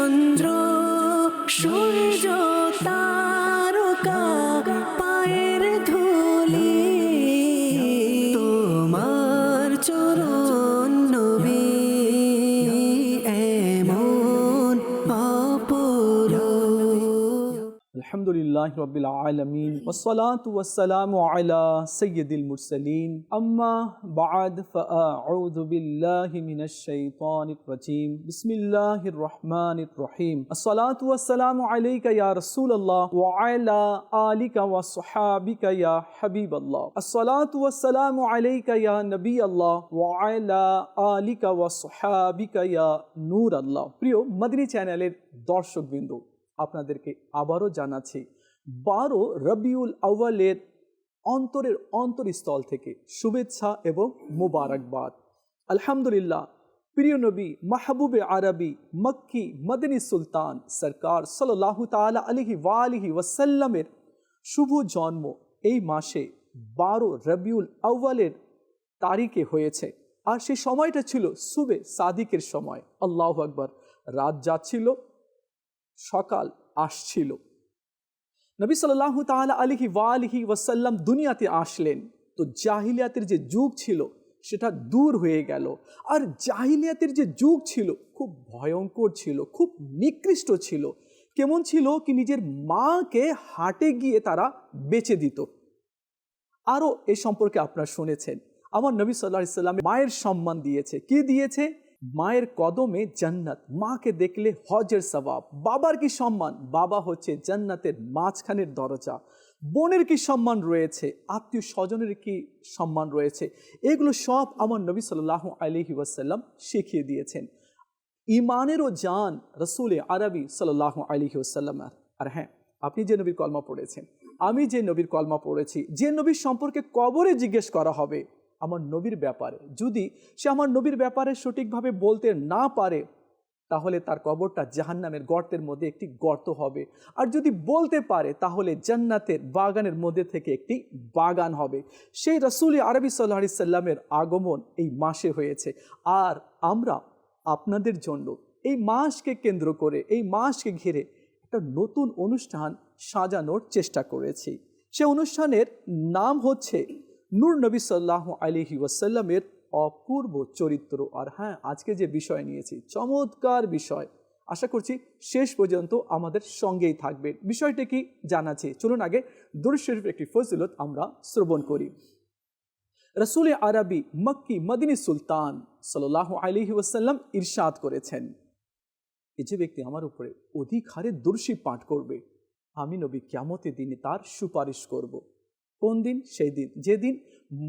চন্দ্র সূর্য তারকা পায়ের ধুলি তোমার চরণ নবী এমন অপরূপ। আলহামদুলিল্লাহি রাব্বিল আলামিন ওয়াসসালাতু ওয়াসসালামু আলা সাইয়্যিদিল মুরসালিন আম্মা বা'দ ফাআউযু বিল্লাহি মিনাশ শাইতানির রাজীম বিসমিল্লাহির রহমানির রহিম আসসালাতু ওয়াসসালামু আলাইকা ইয়া রাসূলুল্লাহ ওয়া আলা আলিকা ওয়া সাহাবিকা ইয়া হাবিবাল্লাহ আসসালাতু ওয়াসসালামু আলাইকা ইয়া নবিয়াল্লাহ ওয়া আলা আলিকা ওয়া সাহাবিকা ইয়া নূরাল্লাহ। প্রিয় মদনী চ্যানেলের দর্শকবৃন্দ, আপনাদেরকে আবারও জানাচ্ছি 12 রবিউল আউয়ালের অন্তরের অন্তরস্থল থেকে শুভেচ্ছা এবং মুবারকবাদ। আলহামদুলিল্লাহ, প্রিয় নবী মাহবুবে আরবি মক্কি মদনী সুলতান সরকার সাল্লাল্লাহু তাআলা আলাইহি ওয়া আলিহি ওয়াসাল্লামের শুভ জন্ম এই মাসে 12 রবিউল আউয়ালের তারিখে হয়েছে। আর সেই সময়টা ছিল সুবে সাদিকের সময়। আল্লাহু আকবার। রাত যাচ্ছিল, সকাল আসছিল। নবী সাল্লাল্লাহু তাআলা আলাইহি ওয়া আলিহি ওয়াসাল্লাম দুনিয়াতে আসলেন, তো জাহিলিয়াতের যে যুগ ছিল সেটা দূর হয়ে গেল। আর জাহিলিয়াতের যে যুগ ছিল খুব ভয়ঙ্কর ছিল, খুব নিকৃষ্ট ছিল। কেমন ছিল কি, নিজের মাকে হাটে গিয়ে তারা বেচে দিত। আরও এ সম্পর্কে আপনারা শুনেছেন, আমার নবী সাল্লাল্লাহু আলাইহি ওয়াসাল্লাম মায়ের সম্মান দিয়েছে। কি দিয়েছে? মায়ের কদমে জান্নাত, মাকে দেখলে হজের সওয়াব। বাবার কি সম্মান? বাবা হচ্ছে জান্নাতের মাঝখানের দরজা। বোনের কি সম্মান রয়েছে? আত্মীয় স্বজনের কি সম্মান রয়েছে? এগুলো সব আমার নবী সাল্লাল্লাহু আলাইহি ওয়াসাল্লাম শিখিয়ে দিয়েছেন। ইমানেরও জান রাসূলে আরবি সাল্লাল্লাহু আলাইহি ওয়াসাল্লাম। আর হ্যাঁ, আপনি যে নবীর কলমা পড়েছেন, আমি যে নবীর কলমা পড়েছি, যে নবীর সম্পর্কে কবরে জিজ্ঞেস করা হবে আমার নবীর ব্যাপারে, যদি সে আমার নবীর ব্যাপারে সঠিকভাবে বলতে না পারে, তাহলে তার কবরটা জাহান্নামের গর্তের মধ্যে একটি গর্ত হবে। আর যদি বলতে পারে, তাহলে জান্নাতের বাগানের মধ্যে থেকে একটি বাগান হবে। সেই রাসূল আরবি সাল্লাল্লাহু আলাইহি সাল্লামের আগমন এই মাসে হয়েছে। আর আমরা আপনাদের জন্য এই মাসকে কেন্দ্র করে, এই মাসকে ঘিরে একটা নতুন অনুষ্ঠান সাজানোর চেষ্টা করেছি। সে অনুষ্ঠানের নাম হচ্ছে নূর নবী সাল্লাল্লাহু আলাইহি ওয়াসাল্লামের অপূর্ব চরিত্র। আর হ্যাঁ, আজকে যে বিষয় নিয়েছি চমৎকার বিষয়। আশা করছি শেষ পর্যন্ত আমাদের সঙ্গেই থাকবে। বিষয়টা কি জানাচ্ছি, চলুন আগে দুরূদ শরীফের একটি ফজিলত আমরা শ্রবণ করি। রাসূলে আরবি মক্কি মদনী সুলতান সাল্লাল্লাহু আলাইহি ওয়াসাল্লাম ইরশাদ করেছেন, এই যে ব্যক্তি আমার উপরে অধিক হারে দুরূদ পাঠ করবে, আমি নবী কিয়ামতের দিনে তার সুপারিশ করব। কোন দিন? সেই দিন যেদিন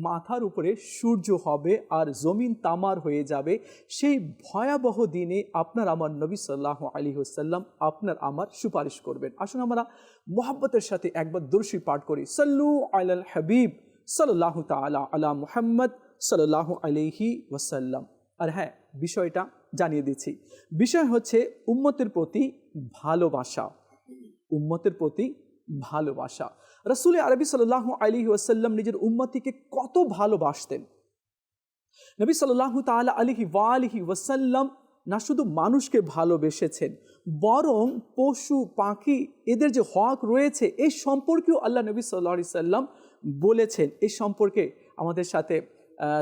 মাথার উপরে সূর্য হবে আর জমিন তামার হয়ে যাবে। সেই ভয়াবহ দিনে আপনার আমার নবী সাল্লাল্লাহু আলাইহি ওয়াসাল্লাম আপনার আমার সুপারিশ করবেন। আসুন আমরা মুহাব্বতের সাথে একবার দুরূদ পাঠ করি। সাল্লু আলাল হাবিব সাল্লাল্লাহু তাআলা আলা মুহাম্মদ সাল্লাল্লাহু আলাইহি ওয়াসাল্লাম। আর হ্যাঁ, বিষয়টা জানিয়ে দিচ্ছি। বিষয় হচ্ছে উম্মতের প্রতি ভালোবাসা। উম্মতের প্রতি ভালোবাসা। রাসূল আরবি সাল্লাল্লাহু আলাইহি ওয়াসাল্লাম নিজের উম্মতিকে কত ভালোবাসতেন। নবী সাল্লাল্লাহু তাআলা আলাইহি ওয়া আলিহি ওয়াসাল্লাম না শুধু মানুষকে ভালোবেসেছেন, বরং পশু পাখি এদের যে হক রয়েছে এই সম্পর্কেও আল্লাহ নবী সাল্লাল্লাহু আলাইহি সাল্লাম বলেছেন। এই সম্পর্কে আমাদের সাথে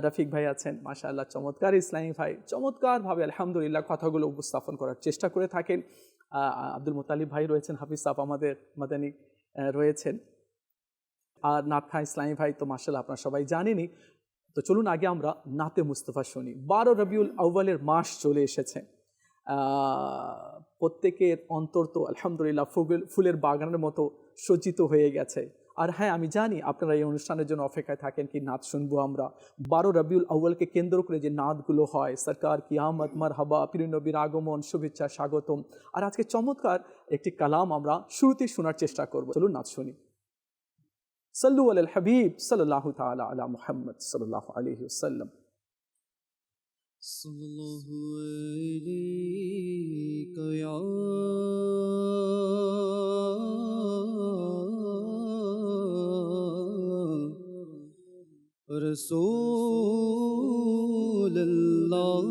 রফিক ভাই আছেন, মাশাআল্লাহ চমৎকার ইসলামী ভাই, চমৎকারভাবে আলহামদুলিল্লাহ কথাগুলো উপস্থাপন করার চেষ্টা করে থাকেন। আব্দুল মুতালিব ভাই রয়েছেন, হাফিজ সাহেব আমাদের মাদানী রয়েছেন, আর নাত খান ইসলামী ভাই তো মাশাআল্লাহ আপনারা সবাই জানেনই। তো চলুন আগে আমরা নাতে মুস্তফা শুনি। 12 রবিউল আউয়ালের মাস চলে এসেছে। প্রত্যেকের অন্তর তো আলহামদুলিল্লাহ ফুলের বাগানের মতো সজ্জিত হয়ে গেছে। আর হ্যাঁ, আমি জানি আপনারা এই অনুষ্ঠানের জন্য অপেক্ষায় থাকেন কি নাত শুনবো আমরা। 12 রবিউল আউয়ালকে কেন্দ্র করে যে নাতগুলো হয়, সরকার কিয়ামত, মারহাবা, প্রিয় নবীর আগমন, শুভেচ্ছা, স্বাগতম। আর আজকে চমৎকার একটি কালাম আমরা শুরুতে শোনার চেষ্টা করব। চলুন নাত শুনি। সাল্লু আলাল হাবিব সাল্লাল্লাহু তাআলা আলা মুহাম্মদ সাল্লাল্লাহু আলাইহি ওয়াসাল্লাম। সাল্লাল্লাহু আলাইকা ইয়া রাসূলুল্লাহ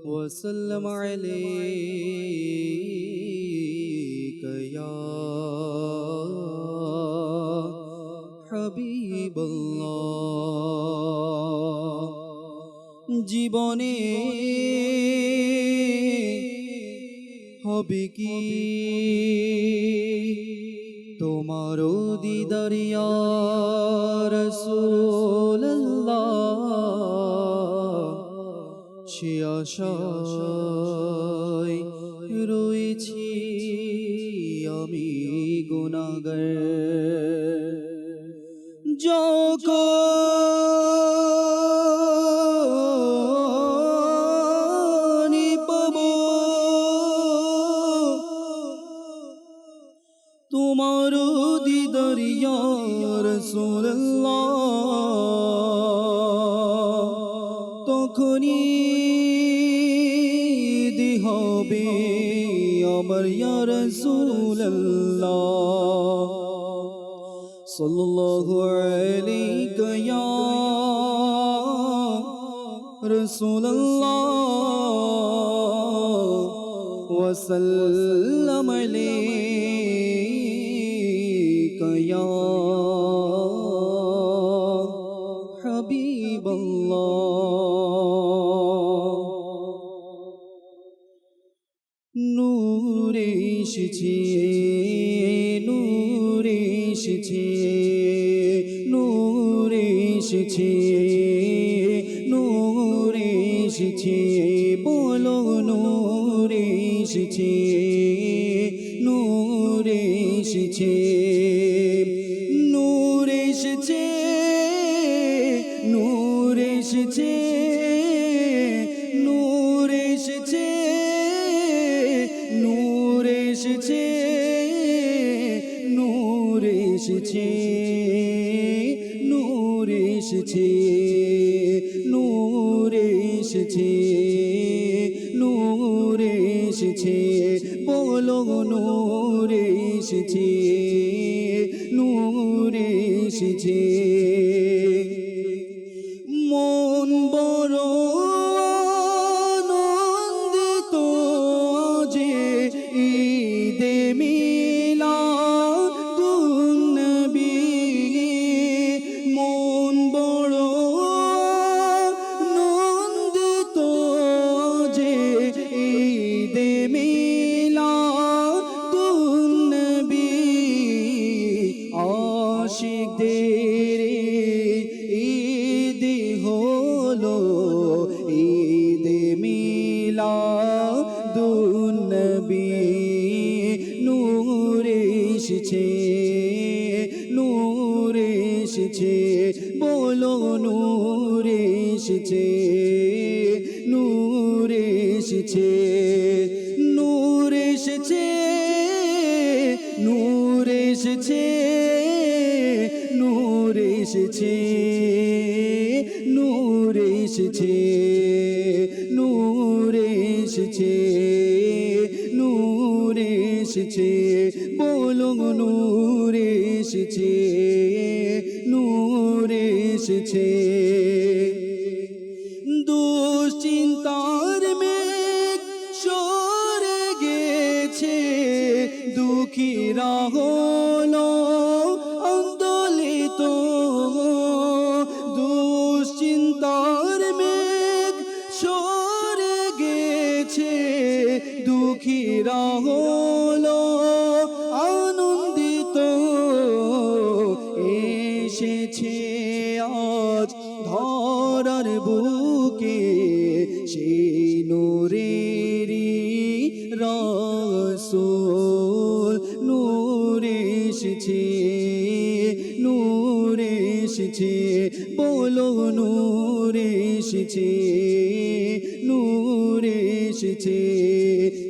ওয়া وسلم عليك يا حبيب الله জীবনে হবে কি তোমারও দিদার ইয়া রাসূলুল্লাহ সে আশায় রয়েছি আমি গুনাহগার যখন পাবো তোমার দিদার ইয়া রাসূলুল্লাহ তখনই হবে আমার ইয়া রাসূলুল্লাহ সাল্লাল্লাহু আলাইকা ইয়া রাসূলুল্লাহ ওয়া সাল্লাম আলাইকা ইয়া হাবিবাল্লাহ নূর এসেছে নূর এসেছে নূর এসেছে নূর এসেছে বলো নূর এসেছে নূর এসেছে নূর এসেছে নূর এসেছে নূর এসেছে নূর এসেছে নূর এসেছে নূর এসেছে নূর এসেছে নূর এসেছে বলো নূর এসেছে নূর এসেছে মন বড় আনন্দিত যে ঈদে মিলাদুন নবী মন বড় আনন্দিত যে ঈদে মিলাদুন নবী আশিকদের ঈদ হলো ঈদে মিলাদুন নবী নূর এসেছে নূর এসেছে বলো নূর এসেছে নূর এসেছে নূর এসেছে নূর এসেছে নূর এসেছে নূর এসেছে নূর এসেছে নূর এসেছে বলো নূর এসেছে নূর এসেছে দুশ্চিন্তার মেঘ সরে গেছে দুঃখীরা হলো আন্দোলিত দুশ্চিন্তার মেঘ সরে গেছে দুঃখীরা হলো আনন্দিত এসেছে আজ ধরার বুকে সেই নূরেরই রাসূল নূর এসেছে নূর এসেছে বলো নূর এসেছে নূর এসেছে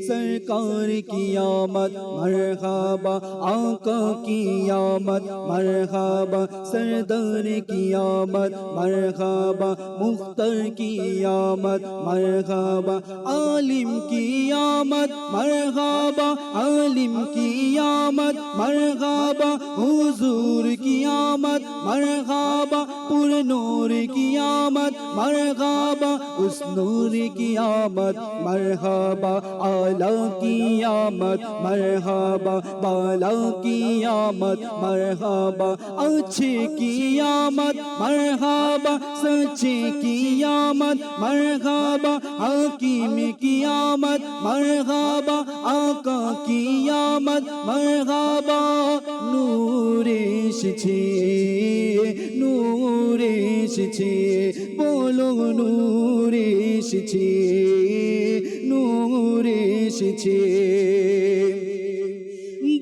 सरकार की आमद मरहबा आका की आमद मरहबा सरदार की आमद मरहबा मुख्तर की आमद मरहबा आलिम की आमद मरहबा आलिम की आमद मरहबा हुजूर की आमद मरहबा पुर नूर की आमद मरहबा उस नूर की आमद मरहबा आला की आमद मरहबा बाला की आमद मरहबा अच्छे की आमद मरहबा सच्चे की आमद मरहबा हकीम की आमद मरहबा आका की आमद मरहबा नूर एसेছে नूर एसेছে बोलो नूर एसेছে नूर एसेছে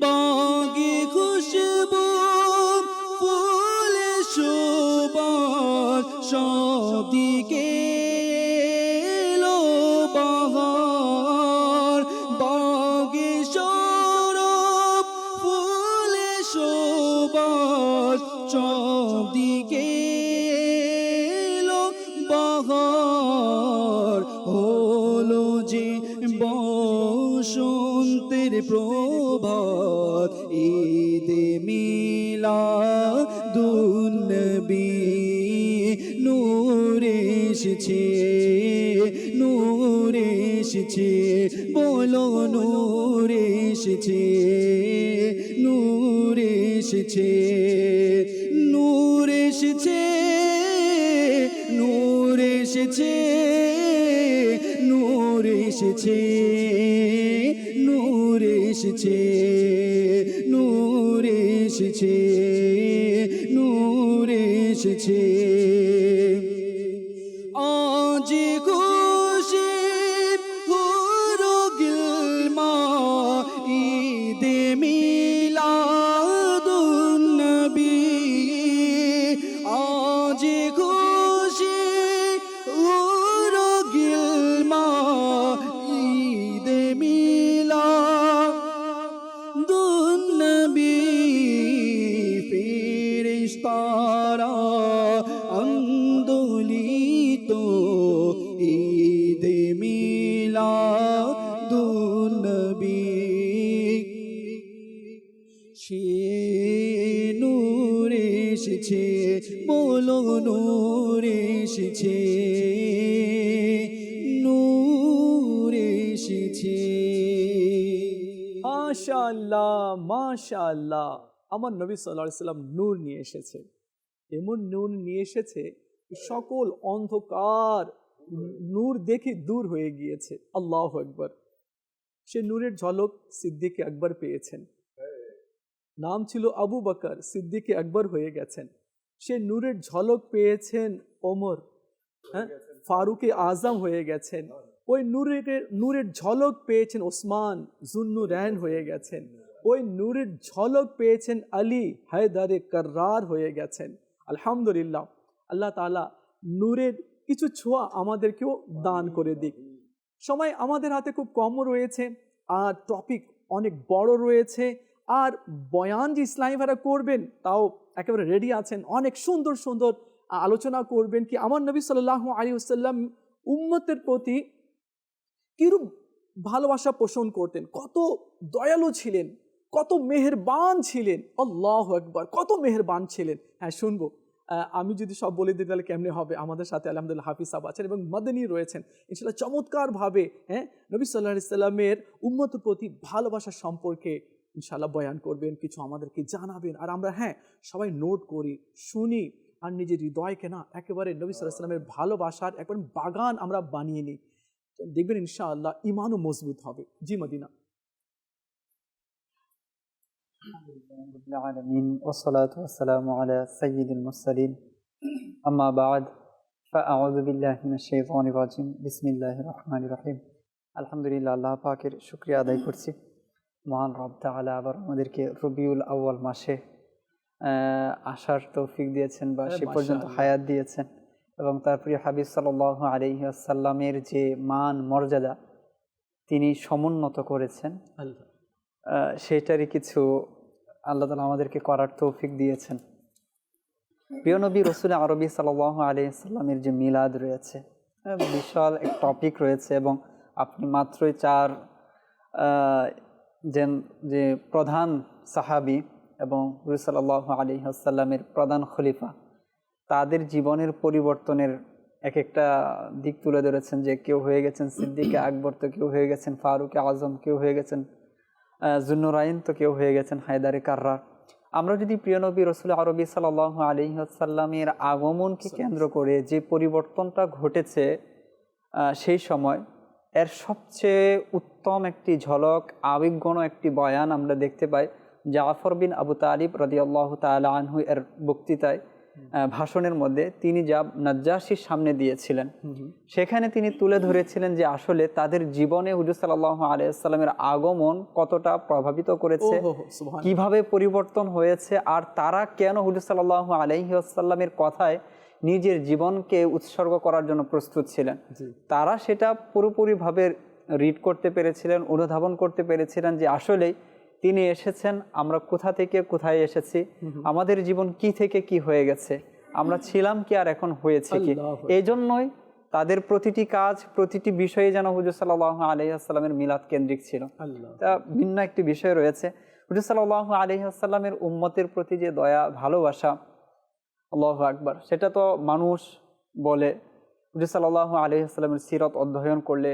बागे खुशबू फूल सुबास सब दिके এলো বাহার বাগে সরব ফুলে সুবাস সব দিকে এলো বাহার হলো যে বসন্তের প্রভাত ঈদে মিলাদুন নবী নূর এসেছে নূর এসেছে বলো নূর এসেছে নূর এসেছে নূর এসেছে নূর এসেছে নূর এসেছে নূর এসেছে নূর এসেছে নূর এসেছে আজ খুশি হলো গিলমা ঈদে মিলাদুন নবী আজ খুশি হলো গিলমা ঈদে মিলাদুন নবী ফেরেশতারা আন্দোলিত ঈদে মিলাদুন নবী সে নূর এসেছে বলো নূর এসেছে নূর এসেছে মাশাআল্লাহ মাশাআল্লাহ আমার নবী সাল্লাল্লাহু আলাইহি সাল্লাম নূর নিয়ে এসেছে এমন নূর নিয়ে এসেছে সকল অন্ধকার নূর দেখে দূর হয়ে গিয়েছে আল্লাহু আকবার সে নূরের ঝলক সিদ্দিক আকবর পেয়েছেন নাম ছিল আবু বকর সিদ্দিক আকবর হয়ে গেছেন সে নূরের ঝলক পেয়েছেন ওমর হ্যাঁ ফারুক আজম হয়ে গেছেন ওই নূরের ঝলক পেয়েছেন ওসমান জুন্নুরাইন হয়ে গেছেন ওই নূরের ঝলক পেয়েছেন আলী হায়দারে কর্রার হয়ে গেছেন আলহামদুলিল্লাহ আল্লাহ তাআলা নূরের কিছু ছোঁয়া আমাদেরকেও দান করে দিক সময় আমাদের হাতে খুব কম রয়েছে আর টপিক অনেক বড় রয়েছে আর বয়ান যে ইসলামী ভাইরা করবেন তাও একেবারে রেডি আছেন অনেক সুন্দর সুন্দর আলোচনা করবেন কি আমার নবী সাল্লাল্লাহু আলাইহি ওয়াসাল্লাম উম্মতের প্রতি কিরূপ ভালোবাসা পোষণ করতেন কত দয়ালু ছিলেন কত মেহেরবান ছিলেন আল্লাহু আকবার কত মেহেরবান ছিলেন হ্যাঁ শুনবো আমি যদি সব বলে দিই তাহলে কেমনে হবে আমাদের সাথে আলহামদুলিল্লাহ হাফিজ সাহেব আছেন এবং মাদানী রয়েছেন ইনশাআল্লাহ চমৎকারভাবে হ্যাঁ নবী সাল্লাল্লাহু আলাইহি সাল্লামের উম্মতের প্রতি ভালোবাসা সম্পর্কে ইনশাআল্লাহ বয়ান করবেন কিছু আমাদেরকে জানাবেন আর আমরা হ্যাঁ সবাই নোট করি শুনি আর নিজের হৃদয়কে না একেবারে নবী সাল্লাল্লাহু আলাইহি সাল্লামের ভালোবাসার একবার বাগান আমরা বানিয়ে নিই দেখবেন ইনশাআল্লাহ ঈমানও মজবুত হবে জি মদিনা العالمين والصلاة والسلام على سيد المرسلين أما بعد فأعوذ بالله من الشيطان الرجيم بسم الله الرحمن الرحيم الحمد لله আল্লাহ পাকের শুকরিয়া আদায় করছি মহান রব তাআলা আবার আমাদেরকে রবিউল আউয়াল মাসে আসার তৌফিক দিয়েছেন বা সে পর্যন্ত হায়াত দিয়েছেন এবং তারপরে হাবিব সাল্লাল্লাহু আলাইহি ওয়াসাল্লামের যে মান মর্যাদা তিনি সমুন্নত করেছেন সেটারই কিছু আল্লাহ তাআলা আমাদেরকে করার তৌফিক দিয়েছেন প্রিয় নবী রাসূল আরবি সাল্লাল্লাহু আলাইহি ওয়াসাল্লামের যে মিলাদ রয়েছে বিশাল এক টপিক রয়েছে এবং আপনি মাত্রই চার যে প্রধান সাহাবী এবং রাসূল সাল্লাল্লাহু আলাইহি ওয়াসাল্লামের প্রধান খলিফা তাদের জীবনের পরিবর্তনের এক একটা দিক তুলে ধরেছেন, যে কেউ হয়ে গেছেন সিদ্দিকে আকবর, তো কেউ হয়ে গেছেন ফারুকে আজম, কেউ হয়ে গেছেন জুন্নুরাইন, তো কেউ হয়ে গেছেন হায়দারে কার্রার। আমরা যদি প্রিয় নবী রসুল আরবি সাল্লাল্লাহু আলাইহি ওয়াসাল্লামের আগমনকে কেন্দ্র করে যে পরিবর্তনটা ঘটেছে সেই সময়, এর সবচেয়ে উত্তম একটি ঝলক, আবেগঘন একটি বয়ান আমরা দেখতে পাই জাফর বিন আবু তালিব রাদিয়াল্লাহু তাআলা আনহু এর বক্তৃতায়, ভাষণের মধ্যে তিনি যা নাজ্জাশীর সামনে দিয়েছিলেন, সেখানে তিনি তুলে ধরেছিলেন যে আসলে তাদের জীবনে হুজুর সাল্লাল্লাহু আলাইহি ওয়াসাল্লামের আগমন কতটা প্রভাবিত করেছে, কিভাবে পরিবর্তন হয়েছে, আর তারা কেন হুজুর সাল্লাল্লাহু আলাইহি ওয়াসাল্লামের কথায় নিজের জীবনকে উৎসর্গ করার জন্য প্রস্তুত ছিলেন। তারা সেটা পুরোপুরিভাবে রিড করতে পেরেছিলেন, অনুধাবন করতে পেরেছিলেন যে আসলেই তিনি এসেছেন, আমরা কোথা থেকে কোথায় এসেছি, আমাদের জীবন কি থেকে কি হয়ে গেছে, আমরা ছিলাম কি আর এখন হয়েছে কি। এই জন্যই তাদের প্রতিটি কাজ, প্রতিটি বিষয়ে যেন হুজুর সাল্লাল্লাহু আলাইহি ওয়াসাল্লামের মিলাদ কেন্দ্রিক ছিল। তা ভিন্ন একটি বিষয় রয়েছে, হুজুর সাল্লাল্লাহু আলাইহি ওয়াসাল্লামের উম্মতের প্রতি যে দয়া ভালোবাসা, আল্লাহু আকবার, সেটা তো মানুষ বলে। হুজুর সাল্লাল্লাহু আলাইহি ওয়াসাল্লামের সিরাত অধ্যয়ন করলে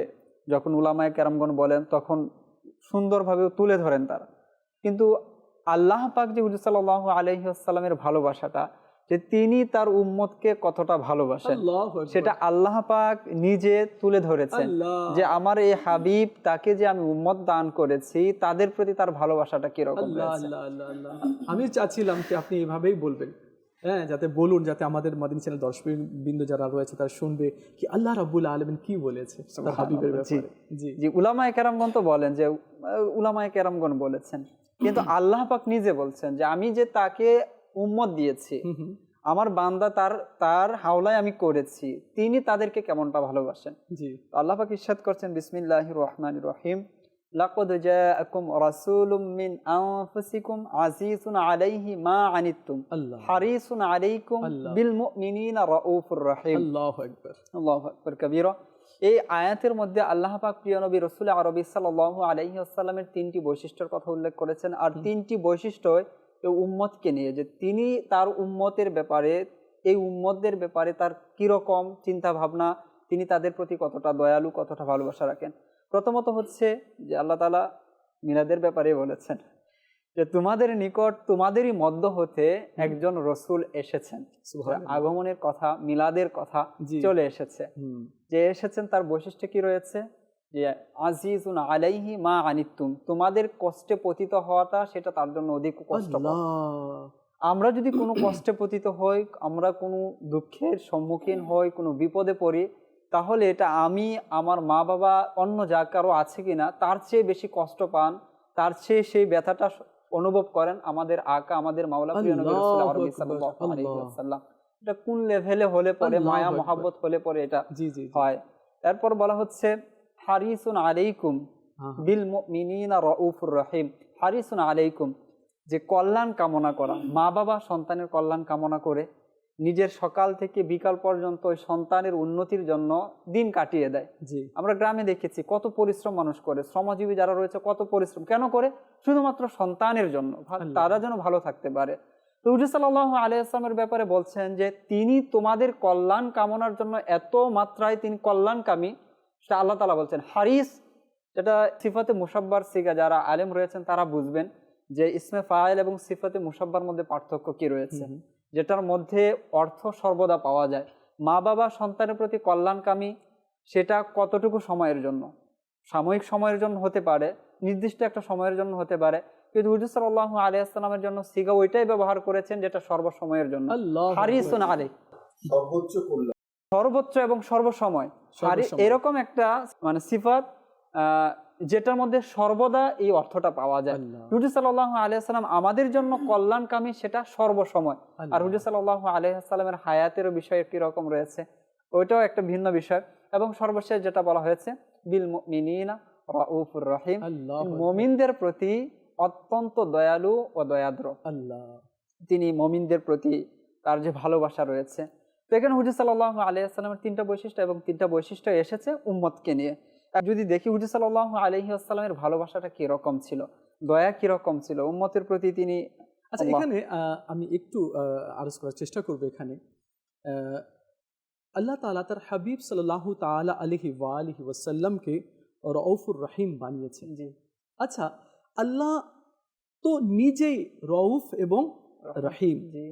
যখন উলামায়ে কেরামগণ বলেন, তখন সুন্দরভাবে তুলে ধরেন তারা। কিন্তু আল্লাহ পাক যে হুজুর সাল্লাল্লাহু আলাইহি ওয়াসাল্লামের ভালোবাসাটা, যে তিনি তার উম্মতকে কতটা ভালোবাসেন, সেটা আল্লাহ পাক নিজে তুলে ধরেছেন যে আমার এই হাবিব, তাকে যে আমি উম্মত দান করেছি, তাদের প্রতি তার ভালোবাসাটা কিরকম রয়েছে। আমি চাচ্ছিলাম যে আপনি এভাবেই বলবেন, হ্যাঁ, যাতে বলুন, যাতে আমাদের মাদিনী চ্যানেল দর্শকবৃন্দ যারা রয়েছে তারা শুনবে কি আল্লাহ রাব্বুল আলামিন কি বলেছে তার হাবিবের ব্যাপারে। জি, উলামায়ে কেরামগণ তো বলেন, যে উলামায়ে কেরামগণ বলেছেন, কিন্তু আল্লাহ পাক নিজে বলছেন যে আমি যে তাকে উম্মত দিয়েছি, আমার বান্দা তার হাওলায় আমি করেছি, তিনি তাদেরকে কেমনটা ভালোবাসেন। জি, আল্লাহ পাক ইরশাদ করছেন, বিসমিল্লাহির রহমানির রহিম, লাকাদ জাআকুম রাসূলুম মিন আনফুসিকুম আজিজুন আলাইহি মা আনিতুম হারিসুন আলাইকুম বিল মুমিনিনা রাউফুর রহিম। আল্লাহু আকবার, আল্লাহু আকবার কবীরা। এই আয়াতের মধ্যে আল্লাহ পাক প্রিয় নবী রাসূল আরবি সাল্লাল্লাহু আলাইহি ওয়াসাল্লামের তিনটি বৈশিষ্ট্যের কথা উল্লেখ করেছেন, আর তিনটি বৈশিষ্ট্য এই উম্মতকে নিয়ে, যে তিনি তার উম্মতের ব্যাপারে, এই উম্মতদের ব্যাপারে তার কিরকম চিন্তা ভাবনা, তিনি তাদের প্রতি কতটা দয়ালু, কতটা ভালোবাসা রাখেন। প্রথমত হচ্ছে যে আল্লাহ তাআলা মিলাদের ব্যাপারে বলেছেন যে তোমাদের নিকট তোমাদেরই মধ্য হতে একজন রসুল এসেছেন। আগমনের কথা, মিলাদের কথা চলে এসেছে। যে এসেছেন তার বৈশিষ্ট্য কি রয়েছে, যে আজিজুন আলাইহি মা আনিতুম, তোমাদের কষ্টে পতিত হওয়াটা সেটা তার জন্য অধিক কষ্টকর। আমরা যদি কোনো কষ্টে পতিত হই, আমরা কোনো দুঃখের সম্মুখীন হই, কোনো বিপদে পড়ি, তাহলে এটা আমি, আমার মা বাবা, অন্য যা কারো আছে কিনা তার চেয়ে বেশি কষ্ট পান, তার চেয়ে সেই ব্যথাটা অনুভব করেন আমাদের আকা, আমাদের মাওলা প্রিয় নবী রাসূল আরবি সাল্লাল্লাহু আলাইহি ওয়াসাল্লাম। এটা কোন লেভেলে হলে পরে, মায়া মহব্বত হলে পরে এটা হয়। তারপর বলা হচ্ছে হারিসুন আলাইকুম বিল মুমিনিনা রাউফুর রহিম। হারিসুন আলাইকুম, যে কল্যাণ কামনা করা, মা বাবা সন্তানের কল্যাণ কামনা করে নিজের সকাল থেকে বিকাল পর্যন্ত ওই সন্তানের উন্নতির জন্য দিন কাটিয়ে দেয়। আমরা গ্রামে দেখেছি কত পরিশ্রম মানুষ করে, শ্রমজীবী যারা রয়েছে কত পরিশ্রম কেন করে, শুধুমাত্র সন্তানের জন্য, তারা যেন ভালো থাকতে পারে। তো হুজুর সাল্লাল্লাহু আলাইহি ওয়াসাল্লামের ব্যাপারে বলছেন যে তিনি তোমাদের কল্যাণ কামনার জন্য এত মাত্রায় তিনি কল্যাণকামী, সেটা আল্লাহ তাআলা বলছেন। হারিস, যেটা সিফাতে মুসাব্বার সিগা, যারা আলেম রয়েছেন তারা বুঝবেন যে ইসমে ফাইল এবং সিফাতে মুসাব্বার মধ্যে পার্থক্য কি রয়েছে। যেটার মধ্যে অর্থ সর্বদা পাওয়া যায়। মা বাবা সন্তানের প্রতি কল্যাণকামী, সেটা কতটুকু সময়ের জন্য, সাময়িক সময়ের জন্য হতে পারে, নির্দিষ্ট একটা সময়ের জন্য হতে পারে, কিন্তু হুজুর সাল্লাল্লাহু আলাইহি ওয়াসাল্লামের জন্য সিগা ওইটাই ব্যবহার করেছেন যেটা সর্বসময়ের জন্য। হারিসুন আলাইহি, সর্বোচ্চ এবং সর্বসময়, এরকম একটা মানে সিফাত যেটার মধ্যে সর্বদা এই অর্থটা পাওয়া যায়। হুজুর সাল্লাল্লাহু আলাইহি ওয়াসাল্লাম আমাদের জন্য কল্যাণকামী, সেটা সর্বসময়। আর হুজুর সাল্লাল্লাহু আলাইহি ওয়াসাল্লামের হায়াতেরও বিষয় একটি রকম রয়েছে, ওইটাও একটা ভিন্ন বিষয়। এবং সর্বশেষ যেটা বলা হয়েছে বিল মুমিনিনা রাউফুর রহিম, মুমিনদের প্রতি অত্যন্ত দয়ালু ও দয়াদ্র। তিনি মুমিনদের প্রতি তার যে ভালোবাসা রয়েছে। তো এখানে হুজুর সাল্লাল্লাহু আলাইহি ওয়াসাল্লামের তিনটা বৈশিষ্ট্য, এবং তিনটা বৈশিষ্ট্য এসেছে উম্মতকে নিয়ে। যদি দেখি হুজুর সাল্লাল্লাহু আলাইহি ওয়াসাল্লামের ভালোবাসাটা কি রকম ছিল, দয়া কি রকম ছিল উম্মতের প্রতি তিনি। আচ্ছা, এখানে আমি একটু আরজ করার চেষ্টা করব। এখানে আহ, আল্লাহ তাআলা তার হাবিব সাল্লাল্লাহু তাআলা আলাইহি ওয়া আলিহি ওয়াসাল্লামকে রউফুর রহিম বানিয়েছেন। জি আচ্ছা, আল্লাহ তো নিজেই রউফ এবং রহিম। জি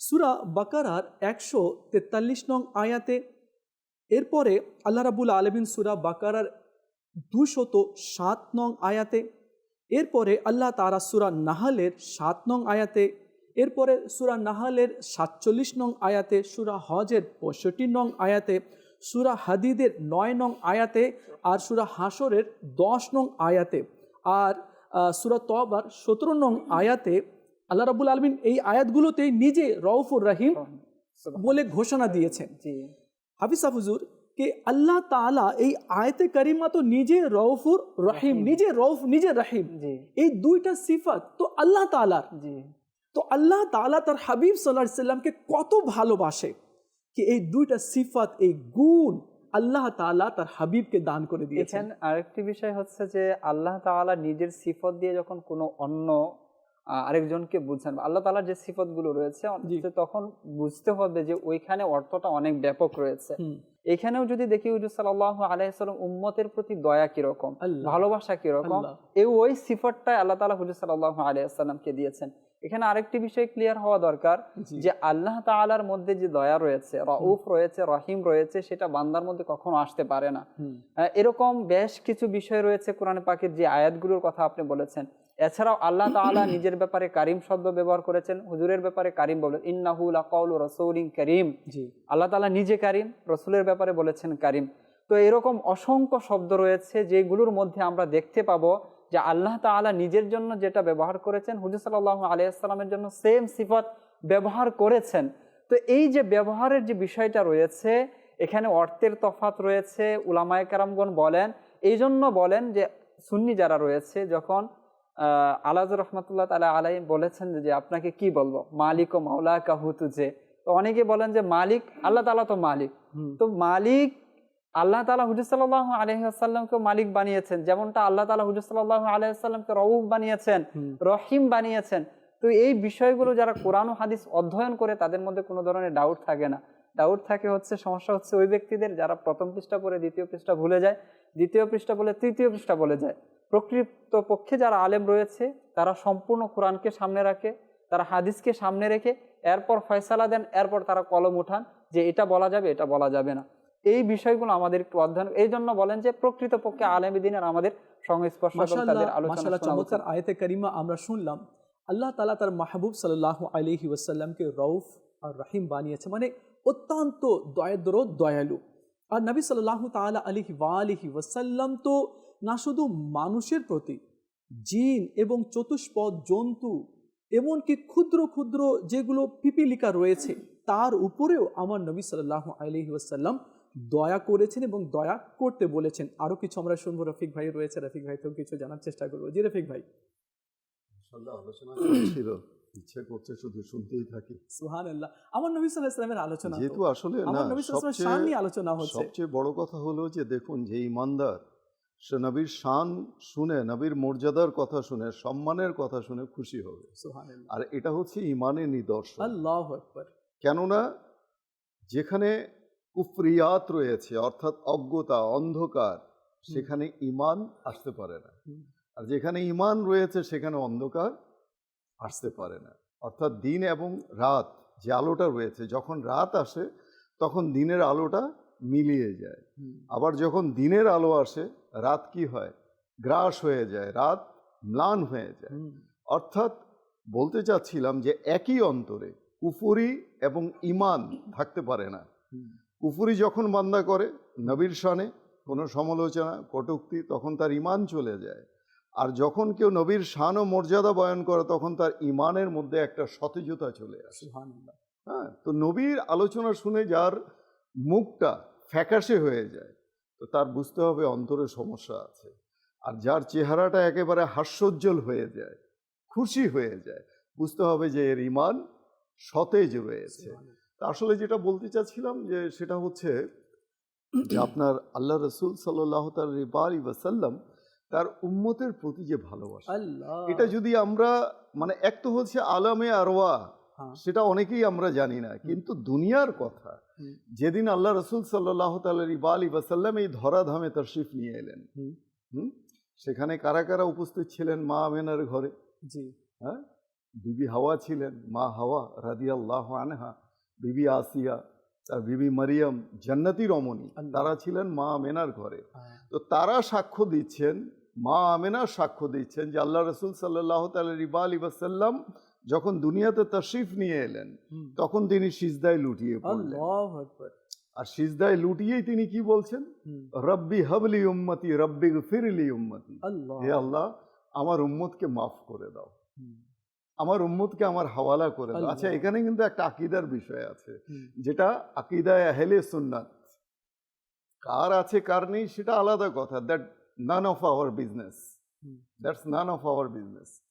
সূরা বাকারার 143 নং আয়াতে, এরপরে আল্লাহ রাব্বুল আলামিন সূরা বাকারার 207 নং আয়াতে, এরপরে আল্লাহ তাআলা সূরা নাহলের 7 নং আয়াতে, এরপরে সূরা নাহলের 47 নং আয়াতে, সূরা হজের 65 নং আয়াতে, সূরা হাদিদের 9 নং আয়াতে, আর সূরা হাশরের 10 নং আয়াতে, আর সূরা তওবার 17 নং আয়াতে আল্লাহ রাব্বুল আলামিন এই আয়াতগুলোতে নিজে রউফুর রহিম বলে ঘোষণা দিয়েছেন। জি হাফিজ হুজুর কে আল্লাহ তাআলা এই আয়াতে কারিমা তো নিজে রউফুর রহিম, নিজে রউফ নিজে রহিম, জি এই দুইটা সিফাত তো আল্লাহ তাআলার। জি তো আল্লাহ তাআলা তার হাবিব সাল্লাল্লাহু আলাইহি সাল্লামকে কত ভালোবাসে কি এই দুইটা সিফাত, এই গুণ আল্লাহ তাআলা তার হাবিবকে দান করে দিয়েছেন। এখানে আরেকটি বিষয় হচ্ছে যে আল্লাহ তাআলা নিজের সিফত দিয়ে যখন কোনো অন্য আরেকজনকে বুঝান, আল্লাহ তাআলার যে সিফতগুলো রয়েছে তখন বুঝতে হবে যে ওইখানে অর্থটা অনেক ব্যাপক রয়েছে। এখানেও যদি দেখি হুজুর সাল্লাল্লাহু আলাইহি ওয়াসাল্লাম উম্মতের প্রতি দয়া কিরকম, ভালোবাসা কিরকম, এই ওই সিফতটাই আল্লাহ তাআলা হুজুর সাল্লাল্লাহু আলাইহি ওয়াসাল্লামকে দিয়েছেন। এখানে আরেকটি বিষয় ক্লিয়ার হওয়া দরকার যে আল্লাহ তাআলার মধ্যে যে দয়া রয়েছে, রাউফ রয়েছে, রহিম রয়েছে, সেটা বান্দার মধ্যে কখনো আসতে পারে না। এরকম বেশ কিছু বিষয় রয়েছে কোরআনে পাকের যে আয়াতগুলোর কথা আপনি বলেছেন। এছাড়াও আল্লাহ তাআলা নিজের ব্যাপারে কারিম শব্দ ব্যবহার করেছেন, হুজুরের ব্যাপারে কারিম বলেন, ইন্নাহু লাকাউলু রাসূলিন কারীম। আল্লাহ তাআলা নিজে কারিম, রাসূলের ব্যাপারে বলেছেন কারিম। তো এরকম অসংখ্য শব্দ রয়েছে যেগুলোর মধ্যে আমরা দেখতে পাবো যে আল্লাহ তাআলা নিজের জন্য যেটা ব্যবহার করেছেন হুজুর সাল্লাল্লাহু আলাইহি ওয়াসাল্লামের জন্য সেম সিফাত ব্যবহার করেছেন। তো এই যে ব্যবহারের যে বিষয়টা রয়েছে, এখানে অর্থের তফাৎ রয়েছে। উলামায়ে কেরামগণ বলেন, এই জন্য বলেন যে সুন্নি যারা রয়েছে, যখন আলাজ রহমাতুল্লাহ তাআলা আলাইহি বলেছেন যে আপনাকে কি বলবো, মালিক ও মাওলা কাহু তুজে, তো অনেকে বলেন যে মালিক আল্লাহ তাআলা তো মালিক, তো মালিক আল্লাহ তাআলা হুজুর সাল্লাল্লাহু আলাইহি ওয়াসাল্লামকে মালিক বানিয়েছেন, যেমনটা আল্লাহ তাআলা হুজুর সাল্লাল্লাহু আলাইহি ওয়াসাল্লামকে রউফ বানিয়েছেন, রহিম বানিয়েছেন। তো এই বিষয়গুলো যারা কোরআন ও হাদিস অধ্যয়ন করে তাদের মধ্যে কোনো ধরনের ডাউট থাকে না। ডাউট থাকে হচ্ছে, সমস্যা হচ্ছে ওই ব্যক্তিদের যারা প্রথম পৃষ্ঠা পড়ে দ্বিতীয় পৃষ্ঠা ভুলে যায়, দ্বিতীয় পৃষ্ঠা বলে তৃতীয় পৃষ্ঠা বলে যায়। প্রকৃত পক্ষে যারা আলেম রয়েছে তারা সম্পূর্ণ কোরআনকে সামনে রাখে, তারা হাদিসকে সামনে রেখে এরপর ফয়সালা দেন, এরপর তারা কলম উঠান যে এটা বলা যাবে, এটা বলা যাবে না। এই বিষয়গুলো আমাদের একটু অধ্যয়ন, এই জন্য বলেন যে প্রকৃত পক্ষে আলেম দ্বীনের আমাদের সংস্পর্শ তাদের আলোচনা। চমৎকার আয়াতে কারিমা আমরা শুনলাম। আল্লাহ তাআলা তার মাহবুব সাল্লাল্লাহু আলাইহি ওয়াসাল্লামকে রউফ আর রহিম বানিয়েছে, মানে অত্যন্ত দয়াদ্র দয়ালু। আর নবী সাল্লাল্লাহু তাআলা আলাইহি ওয়া আলিহি ওয়াসাল্লাম তো না শুধু মানুষের প্রতি, জিন এবং চতুষ্পদ জন্তু, এমনকি ক্ষুদ্র ক্ষুদ্র যেগুলো পিপিলিকা রয়েছে তার উপরেও আমার নবী সাল্লাল্লাহু আলাইহি ওয়াসাল্লাম দয়া করেছেন এবং দয়া করতে বলেছেন। আরো কিছু আমরা শুনবো, রফিক ভাই রয়েছে, রফিক ভাই তো কিছু জানার চেষ্টা করবো। জি রফিক ভাই। আলোচনা চলছিল, ইচ্ছে করছে শুধু শুনতেই থাকি। সুবহানাল্লাহ। আমার নবী সাল্লাল্লাহু আলাইহি ওয়াসাল্লামের আলোচনা, যেহেতু আসলে আমার নবী সাল্লাল্লাহু আলাইহি ওয়াসাল্লামের শান নিয়ে আলোচনা হচ্ছে। সবচেয়ে বড় কথা হলো যে দেখুন, যে ঈমানদার সে নবীর শান শুনে, নবীর মর্যাদার কথা শুনে, সম্মানের কথা শুনে খুশি হবে। সুবহানাল্লাহ। আর এটা হচ্ছে ঈমানের নিদর্শন। আল্লাহু আকবার। কেননা যেখানে কুফরিয়াত রয়েছে, অর্থাৎ অজ্ঞতা, অন্ধকার, সেখানে ঈমান আসতে পারে না। আর যেখানে ঈমান রয়েছে সেখানে অন্ধকার আসতে পারে না। অর্থাৎ দিন এবং রাত যে আলোটা রয়েছে, যখন রাত আসে তখন দিনের আলোটা মিলিয়ে যায়। আবার যখন দিনের আলো আসে, রাত কি হয়, গ্রাস হয়ে যায়, রাত ম্লান হয়ে যায়। অর্থাৎ বলতে চাচ্ছিলাম যে একই অন্তরে কুফরি এবং ঈমান থাকতে পারে না। কুফরি যখন বান্দা করে নবীর শানে কোনো সমালোচনা, কটূক্তি, তখন তার ঈমান চলে যায়। আর যখন কেউ নবীর শান ও মর্যাদা বয়ান করে তখন তার ঈমানের মধ্যে একটা সতেজতা চলে আসে। হ্যাঁ, তো নবীর আলোচনা শুনে যার মুখটা ফ্যাকাশে হয়ে যায়, তো তার বুঝতে হবে অন্তরে সমস্যা আছে। আর যার চেহারাটা একেবারে হাস্যোজ্জ্বল হয়ে যায়, খুশি হয়ে যায়, বুঝতে হবে যে এর ঈমান সতেজ রয়েছে। তা আসলে যেটা বলতে চাচ্ছিলাম যে সেটা হচ্ছে যে আপনার আল্লাহ রসুল সাল্লাল্লাহু আলাইহি ওয়াসাল্লাম তার উম্মতের প্রতি যে ভালোবাসা, এটা যদি আমরা, মানে এক তো হচ্ছে আলামে আরওয়া, হ্যাঁ। সেটা অনেকেই আমরা জানি না, কিন্তু দুনিয়ার কথা হুম। যেদিন আল্লাহ রসুল সাল্লাল্লাহু তাআলা আলাইহি ওয়াসাল্লাম এই ধরাধামে তাশরিফ নিয়ে এলেন, হুম। হুম, সেখানে কারা কারা উপস্থিত ছিলেন? মা আমেনার ঘরে, জি। হ্যাঁ, বিবি হাওয়া ছিলেন, মা হাওয়া রাদিয়াল্লাহু আনহা, বিবি আসিয়া, আর বিবি মারিয়াম জান্নাতি রমণী, আল্লাহ। তারা ছিলেন মা আমেনার ঘরে। হ্যাঁ। তো তারা সাক্ষ্য দিচ্ছেন, মা আমেনা সাক্ষ্য দিচ্ছেন যে আল্লাহ রসুল সাল্লাল্লাহু তাআলা আলাইহি ওয়াসাল্লাম যখন দুনিয়াতে তাশরিফ নিয়ে এলেন হুম। তখন তিনি সিজদায় লুটিয়ে পড়লেন। আল্লাহু আকবার। আর সিজদায় লুটিয়েই তিনি কি বলছেন? হুম। রব্বি হাবলি উম্মতি রব্বি গফিরলি উম্মতি, আল্লাহ। হে আল্লাহ আমার উম্মতকে মাফ করে দাও, হুম। আমার উম্মতকে আমার হাওয়ালা করে দাও। আল্লাহ। আচ্ছা, এখানে কিন্তু একটা আকীদার বিষয় আছে, হুম। যেটা আকীদায়ে আহলে সুন্নাত। কার আছে কার নেই সেটা আলাদা কথা, that none of our business, hmm. That's none of our business.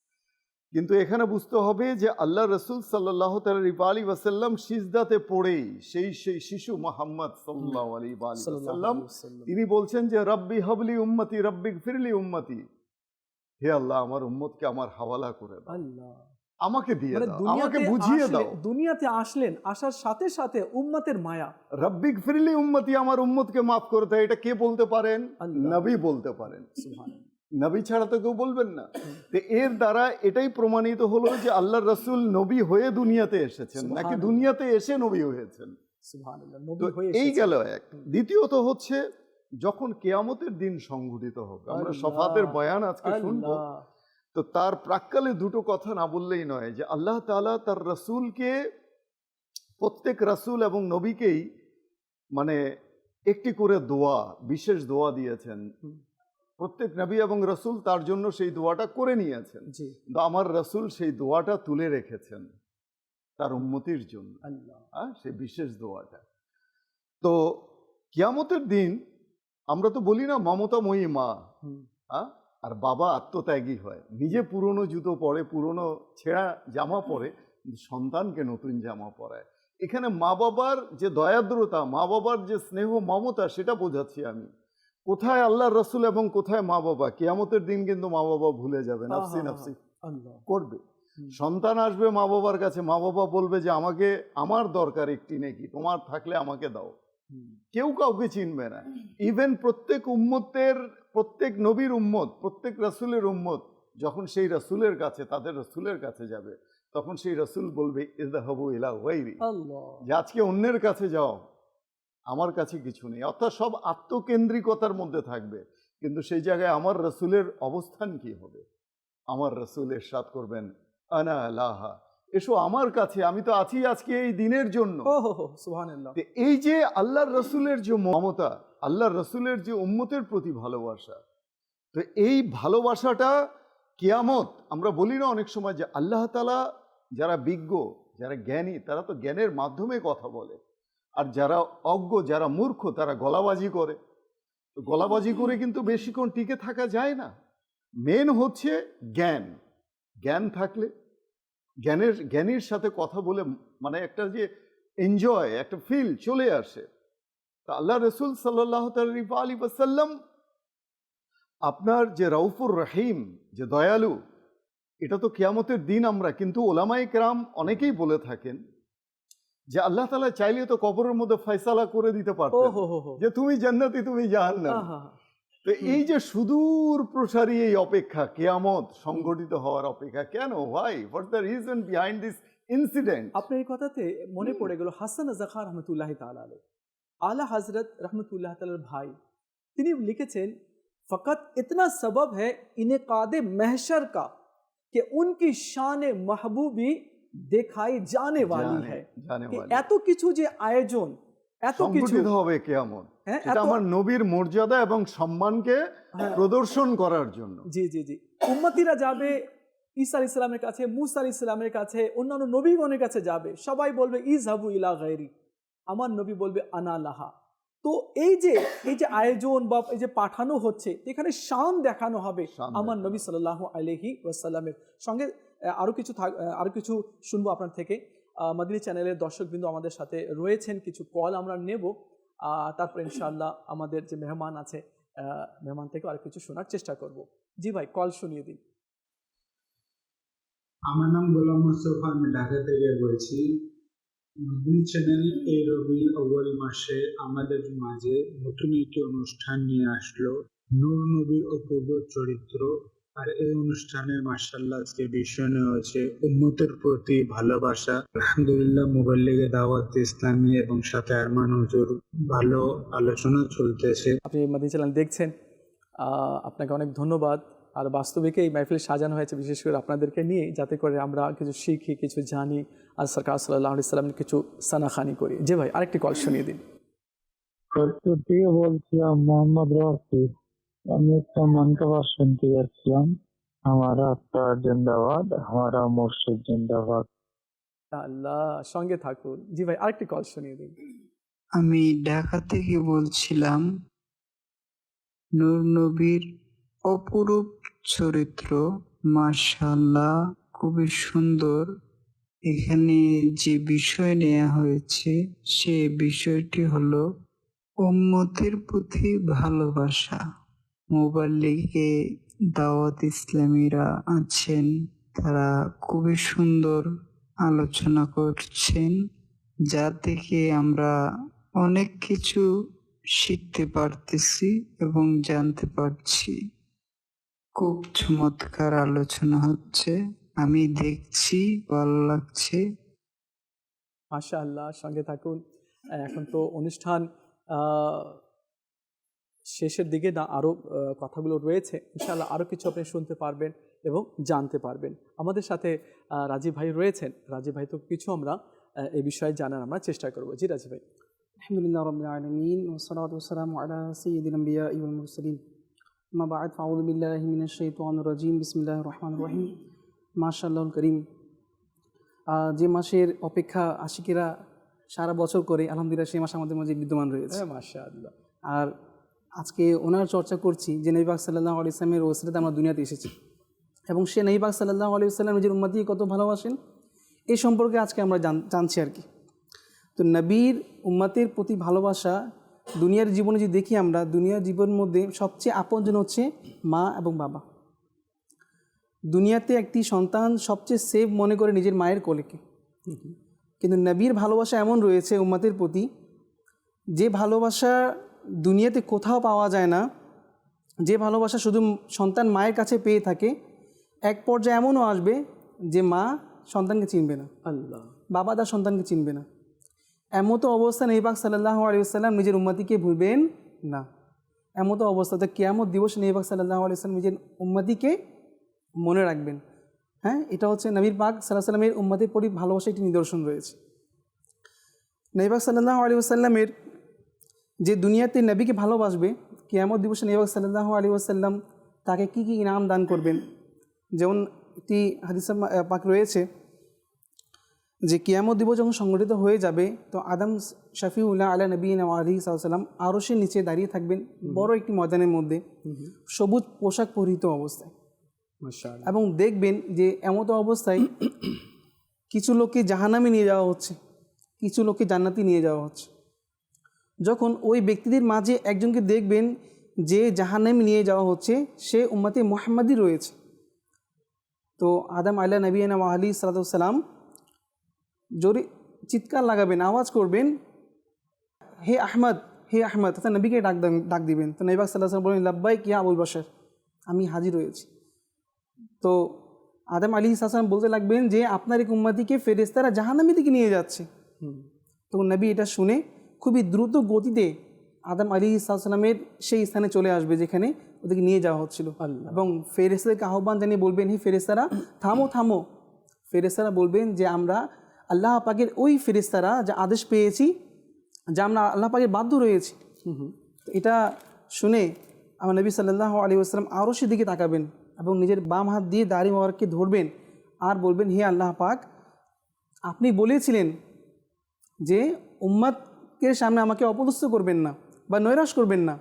কিন্তু এখানে বুঝতে হবে যে আল্লাহ রসুল সাল্লাল্লাহু তাআলা আলাইহি ওয়াসাল্লাম সিজদাতে পড়েই সেই শিশু মুহাম্মদ সাল্লাল্লাহু আলাইহি ওয়াসাল্লাম তিনি বলছেন যে রব্বি হাবলি উম্মতি রব্বি গফিরলি উম্মতি, হে আল্লাহ আমার উম্মতকে আমার হাওয়ালা করে দাও, আল্লাহ। আমাকে দিয়ে মানে দাও, আমাকে বুঝিয়ে দাও। দুনিয়াতে আসলেন, আসার সাথে সাথে উম্মতের মায়া। রব্বি গফিরলি উম্মতি, আমার উম্মতকে মাফ করে দাও, এটা কে বলতে পারেন? আল্লাহ। নবী বলতে পারেন। সুবহানাল্লাহ। নবী ছাড়া তো কেউ বলবেন না। তো এর দ্বারা এটাই প্রমাণিত হলো যে আল্লাহ রসুল নবী হয়ে দুনিয়াতে এসেছেন নাকি সুবহানাল্লাহ। দুনিয়াতে এসে নবী হয়েছেন। সুবহানাল্লাহ। তো নবী হয়ে এই এসেছেন। গেল এক। দ্বিতীয়ত হচ্ছে যখন কিয়ামতের দিন সংঘটিত হবে, আমরা আল্লাহ। শফাতের বয়ান আজকে শুনবো, আল্লাহ। তো তার প্রাক্কালে দুটো কথা না বললেই নয় যে আল্লাহ তাআলা তার রসুলকে, প্রত্যেক রসুল এবং নবীকেই মানে একটি করে দোয়া, বিশেষ দোয়া দিয়েছেন। হুম। প্রত্যেক নবী এবং রসুল তার জন্য সেই দোয়াটা করে নিয়েছেন, জি। কিন্তু আমার রসুল সেই দোয়াটা তুলে রেখেছেন তার উম্মতির জন্য, আল্লাহ। সেই বিশেষ দোয়াটা। তো কিয়ামতের দিন আমরা তো বলি না মমতাময়ী মা, হুম। আর বাবা আত্মত্যাগী হয়, নিজে পুরনো জুতো পরে, পুরনো ছেঁড়া জামা পরে, সন্তানকে নতুন জামা পরায়। এখানে মা বাবার যে দয়াদ্রতা, মা বাবার যে স্নেহ মমতা, সেটা বোঝাচ্ছি আমি। কোথায় আল্লাহ রসুল এবং কোথায় মা বাবা? কিয়ামতের দিন কিন্তু মা বাবা ভুলে যাবে, নাফসি নাফসি আল্লাহ। করবে। হুম। সন্তান আসবে মা বাবার কাছে, মা বাবা বলবে যে আমাকে, আমার দরকার একটি নেকি, তোমার থাকলে আমাকে দাও। হুম। কেউ কাউকে চিনবে না। ইভেন প্রত্যেক উম্মতের, প্রত্যেক নবীর উম্মত, প্রত্যেক রসুলের উম্মত যখন সেই রসুলের কাছে, তাদের রসুলের কাছে যাবে, তখন সেই রসুল বলবে ইযহাবু ইলা গায়রি, আল্লাহ। যে আজকে অন্যের কাছে যাও, আমার কাছে কিছু নেই। অর্থাৎ সব আত্মকেন্দ্রিকতার মধ্যে থাকবে। কিন্তু সেই জায়গায় আমার রসুলের অবস্থান কি হবে? আমার রসুল ইরশাদ করবেন আনা লাহা, এসো আমার কাছে, আমি তো আছি আজকে এই দিনের জন্য। ও হো হো, সুবহানাল্লাহ। তো এই যে আল্লাহর রসুলের যে মমতা, আল্লাহর রসুলের যে উম্মতের প্রতি ভালোবাসা, তো এই ভালোবাসাটা কিয়ামত, আমরা বলি না অনেক সময় যে আল্লাহ তাআলা, যারা বিজ্ঞ, যারা জ্ঞানী, তারা তো জ্ঞানের মাধ্যমে কথা বলে, আর যারা অজ্ঞ, যারা মূর্খ, তারা গলাবাজি করে। তো গলাবাজি করে কিন্তু বেশিক্ষণ টিকে থাকা যায় না। মেন হচ্ছে জ্ঞান। জ্ঞান থাকলে, জ্ঞানীর সাথে কথা বলে মানে একটা যে এনজয়, একটা ফিল চলে আসে। তা আল্লাহ রসুল সাল্লাল্লাহু আলাইহি ওয়াসাল্লাম আপনার যে রউফুর রহিম, যে দয়ালু, এটা তো কিয়ামতের দিন আমরা, কিন্তু ওলামায়ে কেরাম অনেকেই বলে থাকেন যে আল্লাহ তাআলা চাইলে তো কবরের মধ্যে ফয়সালা করে দিতে ও পারতেন হো হো হো। যে তুমি জান্নাতি, তুমি জাহান্নামী। আহা। তো এই যে সুদূর প্রসারী এই অপেক্ষা, কিয়ামত সংঘটিত হওয়ার অপেক্ষা, কেন? Why, what's the reason behind this incident? আপনার এই কথাতে মনে পড়ে গেল হাসান জাকা রহমতুল্লাহ তাআলা আলাইহি, আলা হযরত রহমতুল্লাহ তাআলার ভাই, তিনি লিখেছেন ফকত ইतना सबब है इनेकाद महशर का कि उनकी शान महबूबी দেখাই জানে वाली है। এত কিছু যে আয়োজন, এত কিছু সংঘটিত হবে কিয়ামত, হ্যাঁ, এটা এত- আমার নবীর মর্যাদা এবং সম্মানকে হ্যাঁ। প্রদর্শন করার জন্য। জি জি জি, উম্মতিরা যাবে ঈসা আলাইহিস সালামের কাছে, মুসা আলাইহিস সালামের কাছে, অন্যান্য নবীগণের কাছে যাবে, সবাই বলবে ইযহাবু ইলা গায়রি, আমার নবী বলবে আনা লাহা। তো এই যে আয়োজন বা এই যে পাঠানো হচ্ছে, এখানে শান দেখানো হবে শান আমার দেখানো। নবী সাল্লাল্লাহু আলাইহি ওয়াসাল্লামের সঙ্গে। আরো কিছু শুনবো আপনার থেকে। মাদিনী চ্যানেলের দর্শকবৃন্দ আমাদের সাথে রয়েছেন, কিছু কল আমরা নেব, তারপর ইনশাআল্লাহ আমাদের যে মেহমান আছে, মেহমান থেকে আর কিছু শোনার চেষ্টা করব। জি ভাই, কল শুনিয়ে দিন। আমার নাম গোলাম মোস্তফা, আমি ঢাকা থেকে বলছি। নতুন চ্যানেল এই রবিউল আউয়াল মাসে আমাদের মাঝে নতুন একটি অনুষ্ঠান নিয়ে আসলো, নূর নবীর অপূর্ব চরিত্র। আর এই অনুষ্ঠানে মাশাআল্লাহ আজকে বিষয় নেওয়া হয়েছে উম্মতের প্রতি ভালোবাসা। আলহামদুলিল্লাহ, মুবাল্লিগে দাওয়াত ইসলামী এবং সাথে আরমান হুজুর ভালো আলোচনা চলতেছে। আপনি মাদিনী চ্যানেল দেখছেন, আপনাকে অনেক ধন্যবাদ। আর বাস্তবিক এই মাহফিল সাজানো হয়েছে বিশেষ করে আপনাদেরকে নিয়ে, যাতে করে আমরা কিছু শিখি, কিছু জানি, আর সরকার সাল্লাল্লাহু আলাইহি সাল্লামের কিছু সানাখানি করি। জি ভাই, আরেকটি কল শুনিয়ে দিন। থেকে বলছিলাম মোহাম্মদ রফিক। আমি একটা মন্তব্য শুনতে যাচ্ছিলাম, हमारा अख्तर जिंदाबाद, हमारा मुर्शिद जिंदाबाद। আল্লাহ, সঙ্গে থাকুন। জি ভাই, আরেকটি কল শুনিয়ে দিন। আমি ঢাকা থেকে বলছিলাম। নূর নবীর অপরূপ চরিত্র, মাশাআল্লাহ, খুবই সুন্দর। এখানে যে বিষয় নেওয়া হয়েছে সে বিষয়টি হলো উম্মতের প্রতি ভালোবাসা। মুবাল্লিগে দাওয়াত ইসলামীরা আছেন, তারা খুবই সুন্দর আলোচনা করছেন, যা থেকে আমরা অনেক কিছু শিখতে পারতেছি এবং জানতে পারছি। খুব চমৎকার আলোচনা হচ্ছে, আমি দেখছি, ভালো লাগছে। মাশাআল্লাহ, সঙ্গে থাকুন। এখন তো অনুষ্ঠান শেষের দিকে, না আরও কথাগুলো রয়েছে, ইনশাআল্লাহ আরও কিছু আপনি শুনতে পারবেন এবং জানতে পারবেন। আমাদের সাথে রাজীব ভাই রয়েছেন। রাজীব ভাই তো কিছু আমরা এই বিষয়ে জানার আমরা চেষ্টা করব। জি রাজীব ভাই। আলহামদুলিল্লাহ রাব্বিল আলামিন ওয়াসসালাতু ওয়াসসালামু আলা সাইয়্যিদিল আমবিয়াই ওয়াল মুরসালিন। আম্মা বা'দ, ফাআউযু বিল্লাহি মিনাশ শাইতানির রাজিম। বিসমিল্লাহির রহমানির রহিম। মাশাআল্লাহুল করিম। যে মাসের অপেক্ষা আশিকেরা সারা বছর করে, আলহামদুলিল্লাহ সেই মাস আমাদের মাঝে বিদ্যমান রয়েছে। মাশাআল্লাহ। আর আজকে ওনার চর্চা করছি যে নবী পাক সাল্লাল্লাহু আলাইহি ওয়াসাল্লামের ওসিলাতে আমরা দুনিয়াতে এসেছি, এবং সে নবী পাক সাল্লাল্লাহু আলাইহি ওয়াসাল্লাম নিজের উম্মতকে কত ভালোবাসেন এই সম্পর্কে আজকে আমরা জানছি আর কি। তো নবীর উম্মতের প্রতি ভালোবাসা দুনিয়ার জীবনে যদি দেখি আমরা, দুনিয়ার জীবনের মধ্যে সবচেয়ে আপনজন হচ্ছে মা এবং বাবা। দুনিয়াতে একটি সন্তান সবচেয়ে সেফ মনে করে নিজের মায়ের কোলেকে, কিন্তু নবীর ভালোবাসা এমন রয়েছে উম্মতের প্রতি, যে ভালোবাসা দুনিয়াতে কোথাও পাওয়া যায় না, যে ভালোবাসা শুধু সন্তান মায়ের কাছে পেয়ে থাকে। এক পর্যায়ে এমনও আসবে যে মা সন্তানকে চিনবে না, আল্লাহ, বাবা তার সন্তানকে চিনবে না। এমতো অবস্থা নবী পাক সাল্লাল্লাহু আলাইহি ওয়াসাল্লাম নিজের উম্মতিকে ভুলবেন না। এমতো অবস্থাতে কিয়ামত দিবসে নবী পাক সাল্লাল্লাহু আলাইহি ওয়াসাল্লাম নিজের উম্মতিকে মনে রাখবেন। হ্যাঁ, এটা হচ্ছে নবী পাক সাল্লাল্লাহু আলাইহি ওয়াসাল্লামের উম্মতের প্রতি ভালোবাসার একটি নিদর্শন রয়েছে। নবী পাক সাল্লাল্লাহু আলাইহি ওয়াসাল্লামের যে দুনিয়াতে নবীকে ভালোবাসবে, কিয়ামত দিবসে নবী পাক সাল্লাল্লাহু আলাইহি ওয়াসাল্লাম তাকে কী কী ইনাম দান করবেন। যেমন একটি হাদিস পাক রয়েছে যে কিয়ামত দিবস যখন সংগঠিত হয়ে যাবে, তো আদম শফিউল্লাহ আলা নবীনা আলাইহি সাল্লাম আরশের নিচে দাঁড়িয়ে থাকবেন বড় একটি ময়দানের মধ্যে, সবুজ পোশাক পরিহিত অবস্থায়। মাশাআল্লাহ। এবং দেখবেন যে এমতো অবস্থায় কিছু লোককে জাহান্নামে নিয়ে যাওয়া হচ্ছে, কিছু লোককে জান্নাতে নিয়ে যাওয়া হচ্ছে। যখন ওই ব্যক্তিদের মাঝে একজনকে দেখবেন যে জাহান্নামে নিয়ে যাওয়া হচ্ছে, সে উম্মতে মুহাম্মাদি রয়েছে, তো আদম আলা নবীনা আলাইহি সাল্লাম জোরে চিৎকার লাগাবেন, আওয়াজ করবেন, হে আহমদ, হে আহমদ, তথা নবীকে ডাক দিবেন। তো নবী পাক সাল্লাল্লাহু আলাইহি ওয়াসাল্লাম বলেন, লাব্বাইক ইয়া আবুল বাশার, আমি হাজির হয়েছি। তো আদম আলাইহিস সালাম বলতে লাগবেন যে আপনার এক উম্মতিকে ফেরেশতারা জাহান্নামের দিকে নিয়ে যাচ্ছে। তখন নবী এটা শুনে খুবই দ্রুত গতিতে আদম আলাইহিস সালামের সেই স্থানে চলে আসবে যেখানে ওদেরকে নিয়ে যাওয়া হচ্ছিল, এবং ফেরেশতাদেরকে আহ্বান জানিয়ে বলবেন, হে ফেরেশতারা থামো থামো। ফেরেশতারা বলবেন যে আমরা আল্লাহ পাকের ওই ফেরেশতারা যা আদেশ পেয়েছি, যা আমরা আল্লাহ পাকের বাধ্য রয়েছি। তো এটা শুনে আমার নবী সাল্লাল্লাহু আলাইহি ওয়াসাল্লাম আরশের দিকে তাকাবেন এবং নিজের বাম হাত দিয়ে দাড়ি মোবারককে ধরবেন আর বলবেন, হে আল্লাহ পাক, আপনি বলেছিলেন যে উম্মতের সামনে আমাকে অপদস্থ করবেন না বা নৈরাশ করবেন না।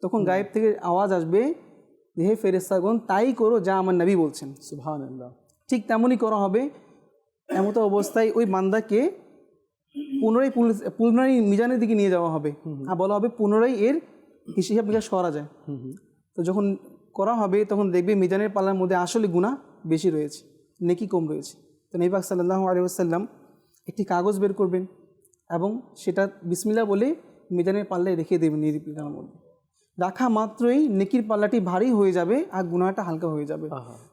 তখন গায়েব থেকে আওয়াজ আসবে যে হে ফেরেশতাগণ, তাই করো যা আমার নবী বলছেন। সুবহানাল্লাহ। ঠিক তেমনই করা হবে। এমতো অবস্থায় ওই বান্দাকে পুনরায় মিজানের দিকে নিয়ে যাওয়া হবে, আর বলা হবে পুনরায় এর হিসাব নিকাশ করা যায়। তো যখন করা হবে তখন দেখবে মিজানের পাল্লার মধ্যে আসলে গুনাহ বেশি রয়েছে, নেকি কম রয়েছে। তো নবী পাক সাল্লাল্লাহু আলাইহি ওয়াসাল্লাম একটি কাগজ বের করবেন এবং সেটা বিসমিল্লাহ বলে মিজানের পাল্লায় রেখে দেবেন নির্বিঘ্নের মধ্যে। রাখা মাত্রই নেকির পাল্লাটি ভারী হয়ে যাবে আর গুনাহটা হালকা হয়ে যাবে।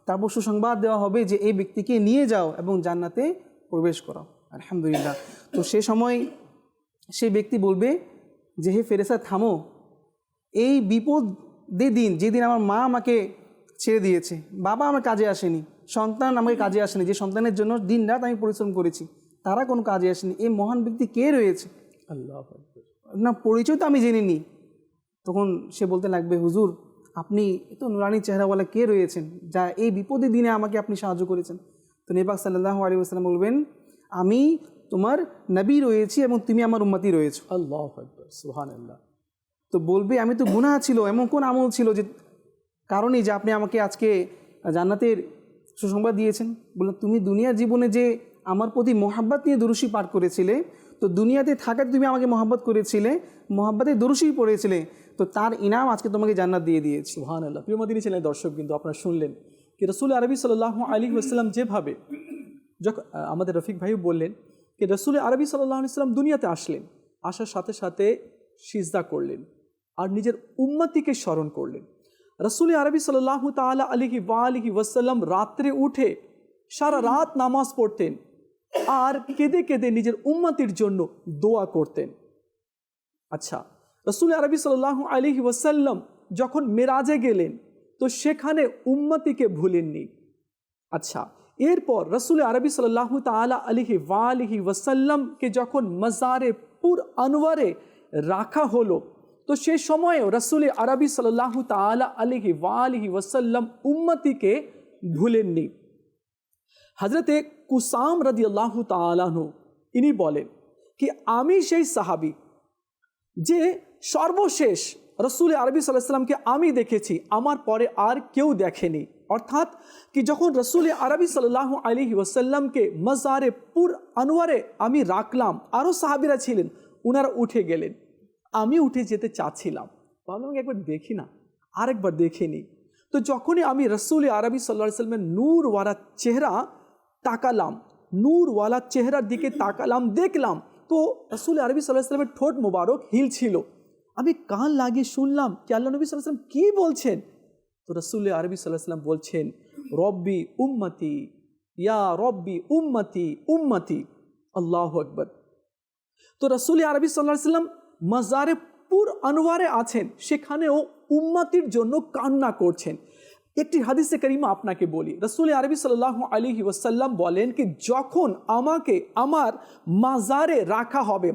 তারপর সুসংবাদ দেওয়া হবে যে এই ব্যক্তিকে নিয়ে যাও এবং জান্নাতে প্রবেশ করাও। আলহামদুলিল্লাহ। তো সে সময় সেই ব্যক্তি বলবে যে হে ফেরেশতা থামো, এই বিপদের দিন যেদিন আমার মা আমাকে ছেড়ে দিয়েছে, বাবা আমার কাজে আসেনি, সন্তান আমাকে কাজে আসেনি, যে সন্তানের জন্য দিন রাত আমি পরিশ্রম করেছি তারা কোনো কাজে আসেনি, এই মহান ব্যক্তি কে রয়েছে? আল্লাহ না পরিচয় তো আমি জেনে নি। তখন সে বলতে লাগবে হুজুর আপনি এত নুরানি চেহারাওয়ালা কে রয়েছেন যা এই বিপদের দিনে আমাকে আপনি সাহায্য করেছেন? তো নবী পাক সাল্লাল্লাহু আলাইহি ওয়াসাল্লাম বলবেন আমি তোমার নবী রয়েছি এবং তুমি আমার উম্মতি রয়েছো। আল্লাহু আকবার, সুবহানাল্লাহ। তো বলবে আমি তো গুনাহ ছিল, এমন কোন আমল ছিল যে কারণেই যে আপনি আমাকে আজকে জান্নাতের সুসংবাদ দিয়েছেন? বললেন তুমি দুনিয়ার জীবনে যে আমার প্রতি মোহাব্বত নিয়ে দুরূশি পাঠ করেছিলে, তো দুনিয়াতে থাকাতে তুমি আমাকে মোহাব্বত করেছিলে, মোহাব্বতে দুরূশি পড়েছিলে, তো তার ইনাম আজকে তোমাকে জান্নাত দিয়ে দিয়েছি। সুবহানাল্লাহ। প্রিয় মদিনী চ্যানেলের দর্শক কিন্তু আপনারা শুনলেন কি রাসূল আরবি সাল্লাল্লাহু আলাইহি ওয়াসাল্লাম যেভাবে যখন আমাদের রফিক ভাইও বললেন কি রাসূল আরবি সাল্লাল্লাহু আলাইহি ওয়াসাল্লাম দুনিয়াতে আসলেন, আসার সাথে সাথে সিজদা করলেন আর নিজের উম্মতিকে স্মরণ করলেন। রাসূল আরবি সাল্লাল্লাহু তাআলা আলাইহি ওয়াসাল্লাম রাত্রে উঠে সারা রাত নামাজ পড়তেন আর কেঁদে কেঁদে নিজের উম্মতির জন্য দোয়া করতেন। আচ্ছা, রাসূল আরবি সাল্লাল্লাহু আলাইহি ওয়াসাল্লাম যখন মেরাজে গেলেন তো সেখানে উম্মতিকে ভুলেননি। আচ্ছা, এরপর রাসূল আরবি সাল্লাল্লাহু তাআলা আলাইহি ওয়াসাল্লামকে যখন মাজারে পুর আনোয়ারে রাখা হলো তো সে সময়েও রাসূল আরবি সাল্লাল্লাহু তাআলা আলাইহি ওয়াসাল্লাম উম্মতিকে ভুলেননি। হযরতে কুসাম রাদিয়াল্লাহু তাআলা আনহু ইনি বলেন কি আমি সেই সাহাবী যে সর্বশেষ রাসূল আরবি সাল্লাল্লাহু আলাইহি ওয়াসাল্লামকে আমি দেখেছি, আমার পরে আর কেউ দেখেনি। অর্থাৎ কি যখন রাসূল আরবি সাল্লাল্লাহু আলাইহি ওয়াসাল্লামকে মাজারে পুর আনোয়ারে আমি রাখলাম, আরও সাহাবীরা ছিলেন, ওনারা উঠে গেলেন, আমি উঠে যেতে চাচ্ছিলাম, ভাবলাম একবার দেখি না, আরেকবার দেখেনি। তো যখনই আমি রাসূল আরবি সাল্লাল্লাহু আলাইহি ওয়াসাল্লামের নূরওয়ালা চেহারা তাকালাম, নূরওয়ালা চেহারার দিকে তাকালাম, দেখলাম তো রাসূল আরবি সাল্লাল্লাহু আলাইহি ওয়াসাল্লামের ঠোঁট মোবারক হিলছিল। আমি কান লাগিয়ে শুনলাম কি আল্লাহ নবী সাল্লাল্লাহু আলাইহি ওয়াসাল্লাম কী বলছেন। তো রাসূল আরবি সাল্লাল্লাহু আলাইহি ওয়াসাল্লাম বলছেন রব্বি উম্মতি ইয়া রব্বি উম্মতি উম্মতি, আল্লাহু আকবার। তো রাসূল আরবি সাল্লাল্লাহু আলাইহি ওয়াসাল্লাম মাজারে পুর আনোয়ারে আছেন, সেখানেও উম্মতির জন্য কান্না করছেন। একটি হাদিসে কারিমা আপনাকে বলি, রাসূল আরবি সাল্লাল্লাহু আলাইহি ওয়াসাল্লাম বলেন কি যখন আমাকে আমার মাজারে রাখা হবে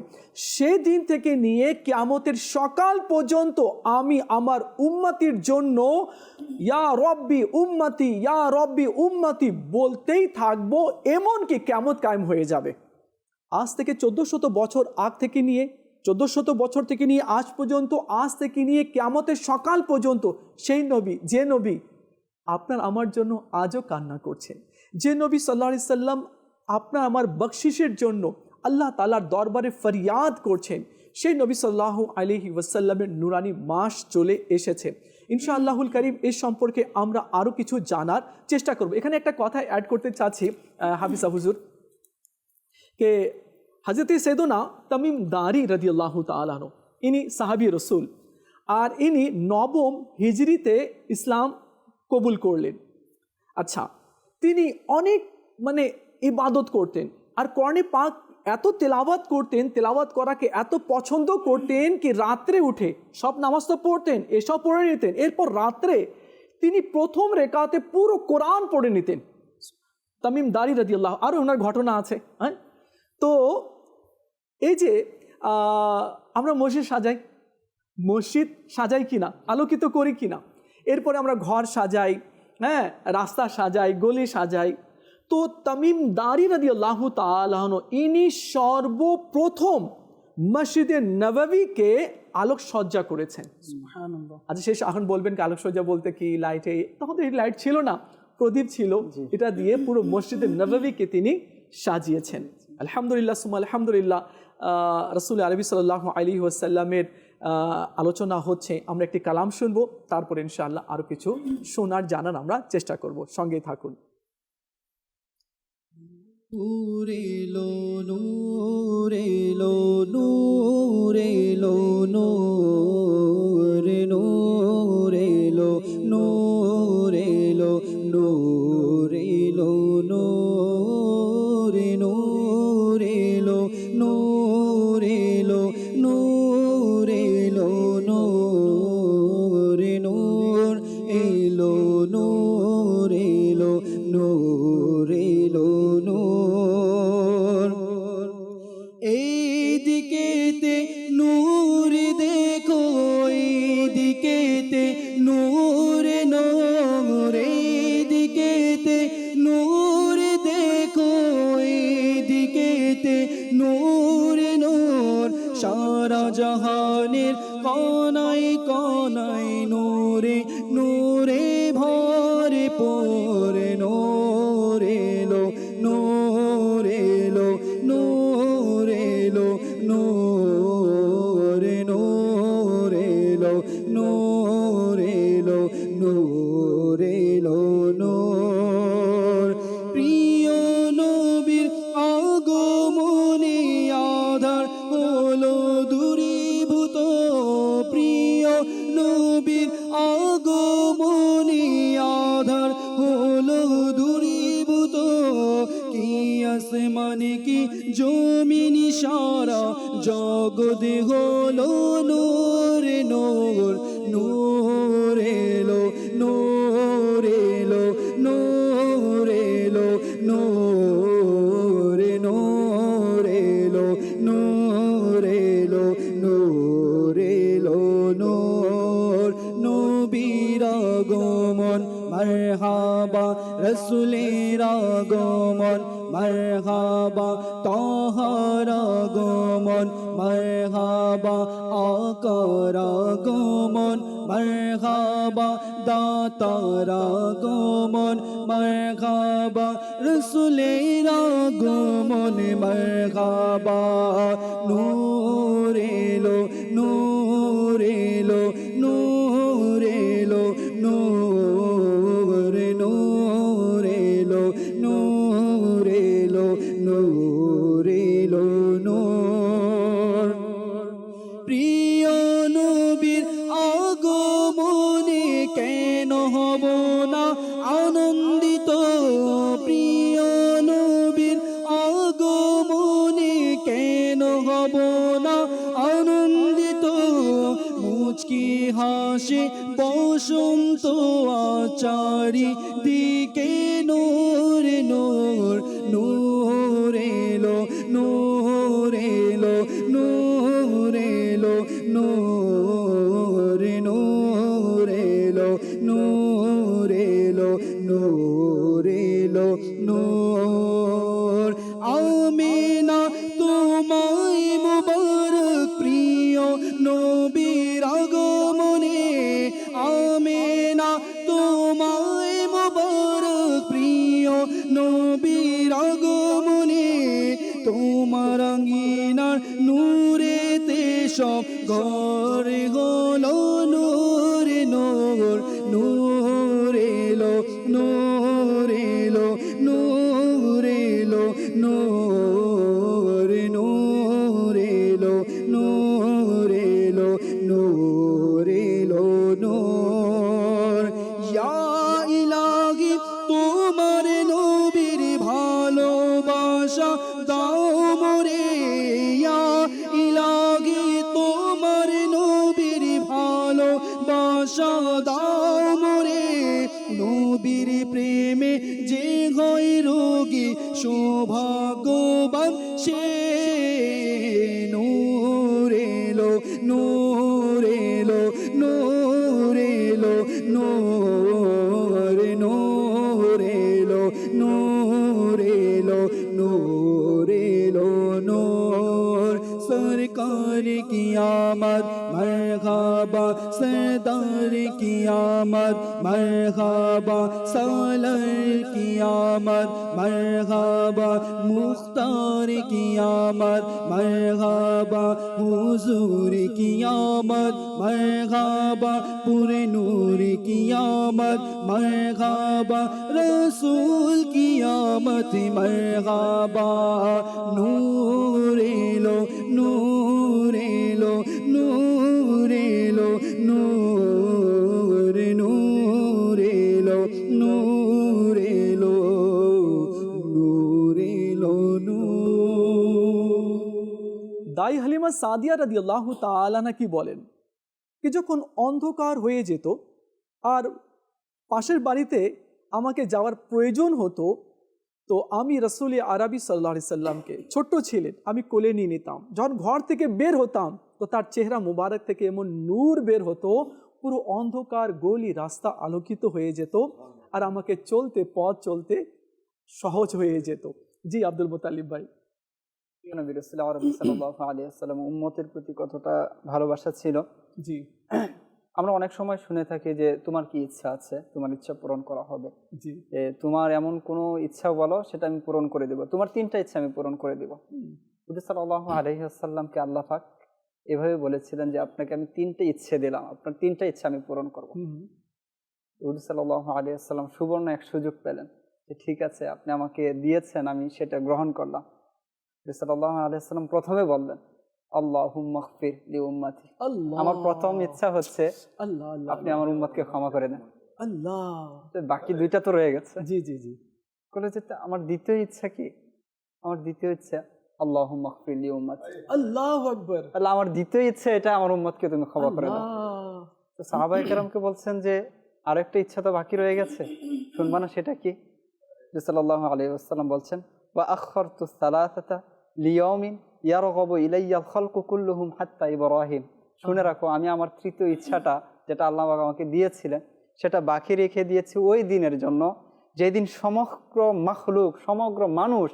সেদিন থেকে নিয়ে কিয়ামতের সকাল পর্যন্ত আমি আমার উম্মতির জন্য ইয়া রব্বি উম্মতি ইয়া রব্বি উম্মতি বলতেই থাকবো, এমনকি কিয়ামত কায়েম হয়ে যাবে। আজ থেকে 1400 বছর আগ থেকে নিয়ে 1400 বছর থেকে নিয়ে আজ পর্যন্ত, আজ থেকে নিয়ে কিয়ামতের সকাল পর্যন্ত সেই নবী, যে নবী আপনার আমার জন্য আজও কান্না করছেন, যে নবী সাল্লাল্লাহু আলাইহি সাল্লাম আপনার আমার বকশিসের জন্য আল্লাহ তাআলার দরবারে ফরিয়াদ করছেন, সেই নবী সাল্লাল্লাহু আলাইহি ওয়াসাল্লামের নুরানি মাস চলে এসেছে। ইনশাআল্লাহুল কারীম এর সম্পর্কে আমরা আরও কিছু জানার চেষ্টা করব। এখানে একটা কথা অ্যাড করতে চাচ্ছি হাফিজা হুজুর, কে হযরত সৈয়দনা তামিম দারি রাদিয়াল্লাহু তাআলা আনহু ইনি সাহাবী রসুল, আর ইনি 9ম হিজরিতে ইসলাম কবুল করলেন। আচ্ছা, তিনি অনেক ইবাদত করতেন আর কোরআনে পাক এত তেলাওয়াত করতেন, তেলাওয়াত করাকে এত পছন্দ করতেন কি রাত্রে উঠে সব নামাজ তো পড়তেন, এসব পড়ে নিতেন, এরপর রাত্রে তিনি প্রথম রেকাতে পুরো কোরআন পড়ে নিতেন। তামিম দারি রাদিয়াল্লাহু, আরও ওনার ঘটনা আছে। হ্যাঁ, তো এই যে আমরা মসজিদ সাজাই কিনা, আলোকিত করি কিনা, এরপরে আমরা ঘর সাজাই, হ্যাঁ, রাস্তা সাজাই, গলি সাজাই, তো তামিম দারি রাদিয়াল্লাহু তাআলা আনহু ইনি সর্বপ্রথম মসজিদে নববীকে আলোকসজ্জা করেছেন। সুবহানাল্লাহ। আচ্ছা, শেষ এখন বলবেন কি আলোকসজ্জা বলতে কি লাইটে, তখন তো এই লাইট ছিল না, প্রদীপ ছিল, এটা দিয়ে পুরো মসজিদে নববীকে তিনি সাজিয়েছেন। আলহামদুলিল্লাহ সুম্মা আলহামদুলিল্লাহ। রাসূল আরবি সাল্লাল্লাহু আলাইহি ওয়াসাল্লামের আলোচনা হচ্ছে, আমরা একটি কালাম শুনবো, তারপরে ইনশাআল্লাহ আরও কিছু শোনার জানার আমরা চেষ্টা করব। সঙ্গেই থাকুন। নূর এলো নূর এলো নূর এলো নূর নূর এলো নূর এলো নূর এলো নূর নূর এলো নূর এলো নূর এলো নূর নূর এলো নূর এলো নূর এলো নূর এইদিকেতে নূর দেখো এইদিকেতে নূর নূর এইদিকেতে নূর দেখো এইদিকেতে নূর নূর সারা জাহানের কোনায় কোনায় নূরে নূরে ভরে পড়ে নূর এলো নূর এলো নূর এলো নূর নূর এলো নূর এলো নূর এলো নূর প্রিয় নবীর আগমনে আধার হলো দূরীভূত প্রিয় নবীর আগমনে আধার হলো দূরীভূত কি আসমানে কি জমিনি সারা জগৎ হলো নূর নূর নূর এলো নূর এলো নূর এলো নূর নূর এলো নূর এলো নূর এলো নূর নবীর আগমন মারহাবা রাসূলের আগমন মারহাবা তাহার আগমন মারহাবা আকার আগমন মারহাবা দাতার আগমন মারহাবা রাসূলের আগমন মারহাবা নূর এলো নূর এলো নূর এলো নূর নূর এলো নূর এলো নূর এলো নূর প্রিয় নবীর আগমনে কেন হব না আনন্দিত প্রিয় নবীর আগমনে কেন হব না আনন্দিত মুচকি হাসে বসন্ত আচারি দিকে নূর নূর নূর এলো নূর এলো নূর এলো নূর নূর এলো নূর এলো নূর এলো নূর আমিনা তোমায় মুবারক প্রিয় নবীর আগমনে আমিনা তোমায় মুবারক প্রিয় নবীর আগমনে তোমার আঙ্গিনার নূরেতে সব ঘরে হলো নূর নূর নূর এলো নূর এলো নূর এলো নূর নূর এলো নূর এলো নূর এলো নূর ইয়া ইলাহি তোমার নবীর ভালোবাসা দাও মোরে ইয়া ইলাহি তোমার নবীর ভালোবাসা দাও মোরে নবীর প্রেমে যে হয় রোগী সৌভাগ্যবান সে নূর এলো নূর এলো নূর এলো নূর নূর এলো নূর এলো নূর এলো নূর সরকার কি আমদ মরহবা सरदार की आमद मरहबा মারহাবা সালার কিয়ামত মারহাবা মুখতার কিয়ামত মারহাবা হুজুর কিয়ামত মারহাবা পুরে নূর কিয়ামত মারহাবা রসূল কিয়ামত মারহাবা নূর এলো নূর এলো নূর এলো নূর নূর এলো নূর এলো নূর এলো নূর। দাই হালিমা সাদিয়া রাদিয়াল্লাহু তাআলা কি বলেন কি যখন অন্ধকার হয়ে যেত আর পাশের বাড়িতে আমাকে যাওয়ার প্রয়োজন হতো, তো আমি রাসূল আরবি সাল্লাল্লাহু আলাইহি সাল্লামকে, ছোট্ট ছিলেন, আমি কোলে নিয়ে নিতাম। যখন ঘর থেকে বের হতাম তো তার চেহারা মুবারক থেকে এমন নূর বের হতো, পুরো অন্ধকার গলি রাস্তা আলোকিত হয়ে যেত আর আমাকে পথ চলতে সহজ হয়ে যেত। জি আব্দুল মুতালিব ভাই। নবী রাসূলুল্লাহ সাল্লাল্লাহু আলাইহি ওয়াসাল্লাম উম্মতের প্রতি কতটা ভালোবাসা ছিল। জি, আমরা অনেক সময় শুনে থাকি যে তোমার কি ইচ্ছা আছে, তোমার ইচ্ছা পূরণ করা হবে। জি, তোমার এমন কোনো ইচ্ছা বলো, সেটা আমি পূরণ করে দেব, তোমার 3টা ইচ্ছা আমি পূরণ করে দেব। হুজুর সাল্লাল্লাহু আলাইহি ওয়াসাল্লামকে আল্লাহ পাক এভাবে বলেছিলেন যে আপনাকে আমি 3টে ইচ্ছে দিলাম, আপনার 3টা ইচ্ছা আমি পূরণ করব। হুজুর সাল্লাল্লাহু আলাইহি ওয়াসাল্লাম সুবর্ণ এক সুযোগ পেলেন যে ঠিক আছে, আপনি আমাকে দিয়েছেন, আমি সেটা গ্রহণ করলাম। হুজুর সাল্লাল্লাহু আলাইহি ওয়াসাল্লাম প্রথমে বললেন আল্লাহুম্মা গফির লি উম্মতি, আমার প্রথম ইচ্ছা হচ্ছে আল্লাহ আল্লাহ আপনি আমার উম্মতকে ক্ষমা করে দেন। আল্লাহ। বাকি 2টা তো রয়ে গেছে। জি জি জি। বলে যে আমার দ্বিতীয় ইচ্ছা কি? আমার দ্বিতীয় ইচ্ছা আল্লাহুম্মা গফির লি উম্মতি, আল্লাহু আকবার। তাহলে আমার দ্বিতীয় ইচ্ছা এটা, আমার উম্মতকে তুমি ক্ষমা করে দাও। তো সাহাবায়ে কেরামকে বলছেন যে আরেকটা ইচ্ছা তো বাকি রয়ে গেছে, শুনবা না সেটা কি? রাসূলুল্লাহ সাল্লাল্লাহু আলাইহি ওয়াসাল্লাম বলছেন ওয়া আখখারতু সালাসাতা লিয়াউমিন ইয়ারগাবু ইলাইয়াল খালকু কুল্লুহুম হাত্তা ইব্রাহিম। শুনে রাখো, আমি আমার তৃতীয় ইচ্ছাটা যেটা আল্লাহ পাক আমাকে দিয়েছিলেন সেটা বাকি রেখে দিয়েছি ওই দিনের জন্য যেদিন সমগ্র মাখলুক, সমগ্র মানুষ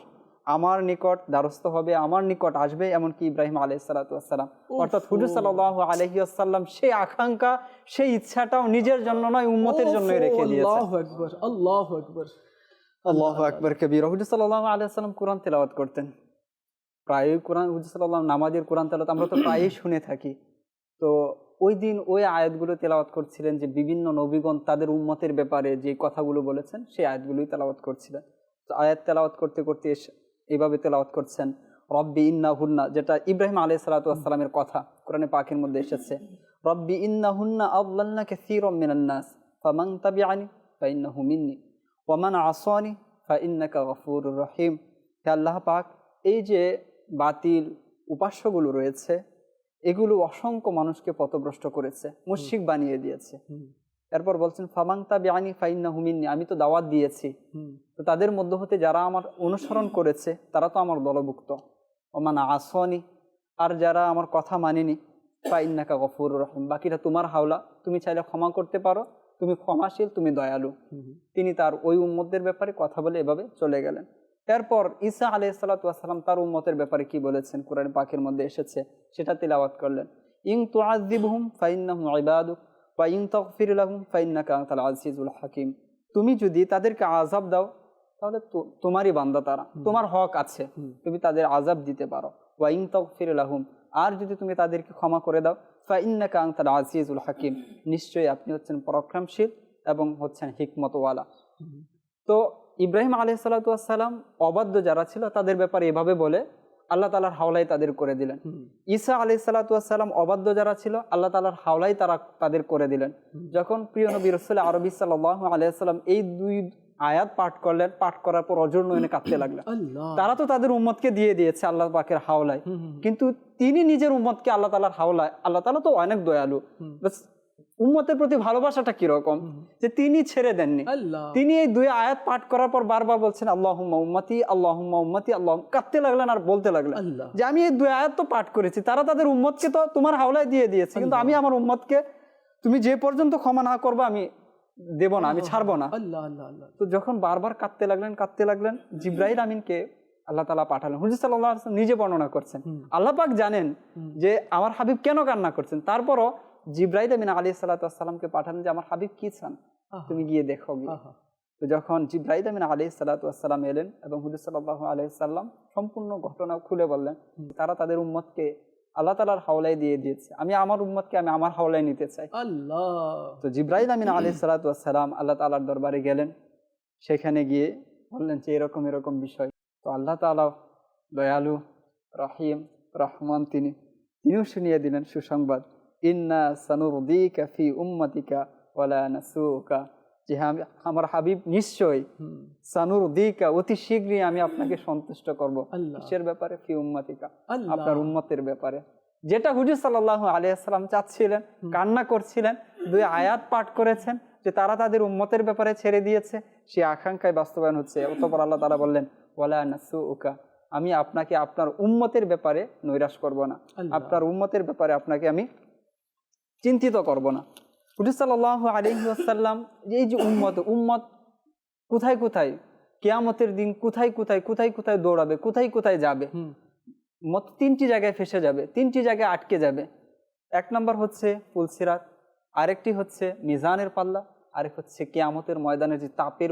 আমার নিকট দ্বারস্থ হবে, আমার নিকট আসবে, এমনকি ইব্রাহিম আলাইহিস সালাতু ওয়াস সালাম। অর্থাৎ হুজুর সাল্লাল্লাহু আলাইহি ওয়াসাল্লাম সেই আকাঙ্ক্ষা, সেই ইচ্ছাটাও নিজের জন্য নয়, উম্মতের জন্যই রেখে দিয়েছেন। আল্লাহু আকবার, আল্লাহু আকবার, আল্লাহু আকবার কবীরা। হুজুর সাল্লাল্লাহু আলাইহি ওয়াসাল্লাম কোরআন তেলাওয়াত করতেন প্রায়ই। হুজুর সাল্লাল্লাহু নামাজের কোরআন তেলাওয়াত আমরা তো প্রায়ই শুনে থাকি। তো ওই দিন ওই আয়াতগুলো তেলাওয়াত করছিলেন যে বিভিন্ন নবীগণ তাদের উম্মতের ব্যাপারে যে কথাগুলো বলেছেন সেই আয়াতগুলোই তেলাওয়াত করছিলেন। তো আয়াত তেলাওয়াত করতে করতে এইভাবে তেলাওয়াত করছেন রব্বি ইন্নাহুন্না, যেটা ইব্রাহিম আলাইহিস সালাতু ওয়াস সালামের কথা কোরআনে পাকের মধ্যে এসেছে। রব্বি ইন্নাহুন্না আযলালনা কাসীরাম মিনান নাস ফামান তাবিআনি ফাইন্নাহু মিন্নি ওয়া মান আসানি ফাইন্নাকা গফুরুর রহিম। হে আল্লাহ পাক, এই যে বাতিল উপাস্যগুলো রয়েছে এগুলো অসংখ্য মানুষকে পথভ্রষ্ট করেছে, মুশরিক বানিয়ে দিয়েছে। এরপর বলছেন ফামান তাবিআনি ফাইন্নাহু মিন্নি, আমি তো দাওয়াত দিয়েছি, তো তাদের মধ্য হতে যারা আমার অনুসরণ করেছে তারা তো আমার দলভুক্ত। ওমান আসনি, আর যারা আমার কথা মানেনি ফাইন্নাকা গফুরুর রহিম, বাকিটা তোমার হাওলা, তুমি চাইলে ক্ষমা করতে পারো, তুমি ক্ষমাশীল, তুমি দয়ালু। তিনি তার ওই উম্মতদের ব্যাপারে কথা বলে এভাবে চলে গেলেন। এরপর ঈসা আলাইহিস সালাতু ওয়াস সালাম তার উম্মতের ব্যাপারে কি বলেছেন কোরআন পাকের মধ্যে এসেছে সেটা তিলাওয়াত করলেন। ইন তুআযিবহুম ফাইন্নাহুম ইবাদুক ওয়া ইন তাগফির লাহুম ফাইন্নাকা আনতাল আজিজুল হাকিম। তুমি যদি তাদেরকে আযাব দাও তাহলে তোমারই বান্দা তারা, তোমার হক আছে, তুমি তাদের আযাব দিতে পারো। ওয়া ইন তাগফির লাহুম, আর যদি তুমি তাদেরকে ক্ষমা করে দাও ফাইন্নাকা আনতাল আজিজুল হাকিম, নিশ্চয়ই আপনি হচ্ছেন পরাক্রমশীল এবং হচ্ছেন হিকমতওয়ালা। তো ইব্রাহিম আলাইহিস সালাতু ওয়াস সালাম অবাধ্য যারা ছিল তাদের ব্যাপারে এভাবে বলে আল্লাহ তাআলার হাওলায় তাদের করে দিলেন। ঈসা আলাইহিস সালাতু ওয়াস সালাম অবাধ্য যারা ছিল আল্লাহ তাআলার হাওলায় তাদের করে দিলেন। যখন প্রিয় নবী রাসূল আরবি সাল্লাল্লাহু আলাইহি ওয়াসাল্লাম এই 2 আয়াত পাঠ করলেন, পাঠ করার পর অজর নয়নে কাঁদতে লাগলেন। তারা তো তাদের উম্মতকে দিয়ে দিয়েছে আল্লাহ পাকের হাওলায়, কিন্তু তিনি নিজের উম্মতকে আল্লাহ তাআলার হাওলায়, আল্লাহ তাআলা তো অনেক দয়ালু, বাস উম্মতের প্রতি ভালোবাসাটা কিরকম যে তিনি ছেড়ে দেননি। তিনি এই 2 আয়াত পাঠ করার পর বারবার বলছেন আল্লাহুম্মা উম্মতি আল্লাহুম্মা উম্মতি, আল্লাহ কাঁদতে লাগলেন আর বলতে লাগলেন যে আমি এই 2 আয়াত তো পাঠ করেছি, তারা তাদের উম্মতকে তো তোমার হাওলায় দিয়ে দিয়েছে, কিন্তু আমি আমার উম্মতকে তুমি যে পর্যন্ত ক্ষমা না করবে আমি দেব না, আমি ছাড়বো না। তো যখন বারবার কাঁদতে লাগলেন জিবরাইল আমিনকে আল্লাহ তাআলা পাঠালেন। হুজুর সাল্লাল্লাহু আলাইহি ওয়াসাল্লাম নিজে বর্ণনা করছেন আল্লাহ পাক জানেন যে আমার হাবিব কেন কান্না করছেন, তারপরও জিবরাইল আমিন আলাইহিস সালাতু ওয়াস সালামকে পাঠালেন যে আমার হাবিব কি চান, তুমি গিয়ে দেখো গিয়ে। তো যখন জিবরাইল আমিন আলাইহিস সালাতু ওয়াস সালাম এলেন এবং হুজুর সাল্লাল্লাহু আলাইহি সাল্লাম সম্পূর্ণ ঘটনা খুলে বললেন, তারা তাদের উম্মতকে আল্লাহ তাআলার হাওলায় দিয়ে দিয়েছে, আমি আমার উম্মতকে আমি আমার হাওলায় নিতে চাই। আল্লাহ। তো জিবরাইল আমিন আলাইহিস সালাতু ওয়াস সালাম আল্লাহ তাআলার দরবারে গেলেন, সেখানে গিয়ে বললেন যে এরকম এরকম বিষয়। তো আল্লাহ তাআলা দয়ালু রহিম রহমান তিনিও শুনিয়ে দিলেন সুসংবাদ, ইন্না সানুরদিকা ফি উম্মাতিকা ওয়ালা নাসুকা, যে আমার হাবিব নিশ্চয়ই সানুরদিকা অতি শীঘ্রই আমি আপনাকে সন্তুষ্ট করব। কিসের ব্যাপারে? ফি উম্মাতিকা, আপনার উম্মতের ব্যাপারে। যেটা হুজুর সাল্লাল্লাহু আলাইহি ওয়াসাল্লাম চাচ্ছিলেন, কান্না করছিলেন, 2 আয়াত পাঠ করেছেন যে তারা তাদের উম্মতের ব্যাপারে ছেড়ে দিয়েছে, সেই আকাঙ্ক্ষায় বাস্তবায়ন হচ্ছে। অতঃপর আল্লাহ তাআলা বললেন, ওয়ালা নাসুকা, আমি আপনাকে আপনার উম্মতের ব্যাপারে নৈরাশ করব না, আপনার উম্মতের ব্যাপারে আপনাকে আমি চিন্তিত করব না। হুজুর সাল্লাল্লাহু আলাইহি ওয়াসাল্লাম এই যে উম্মত কোথায় কোথায় কিয়ামতের দিন কোথায় কোথায় দৌড়াবে, কোথায় যাবে, উম্মত 3টি জায়গায় ফেসে যাবে, 3টি জায়গায় আটকে যাবে। 1 নম্বর হচ্ছে পুলসিরাত, আরেকটি হচ্ছে মিজানের পাল্লা, আরেক হচ্ছে কিয়ামতের ময়দানে যে তাপের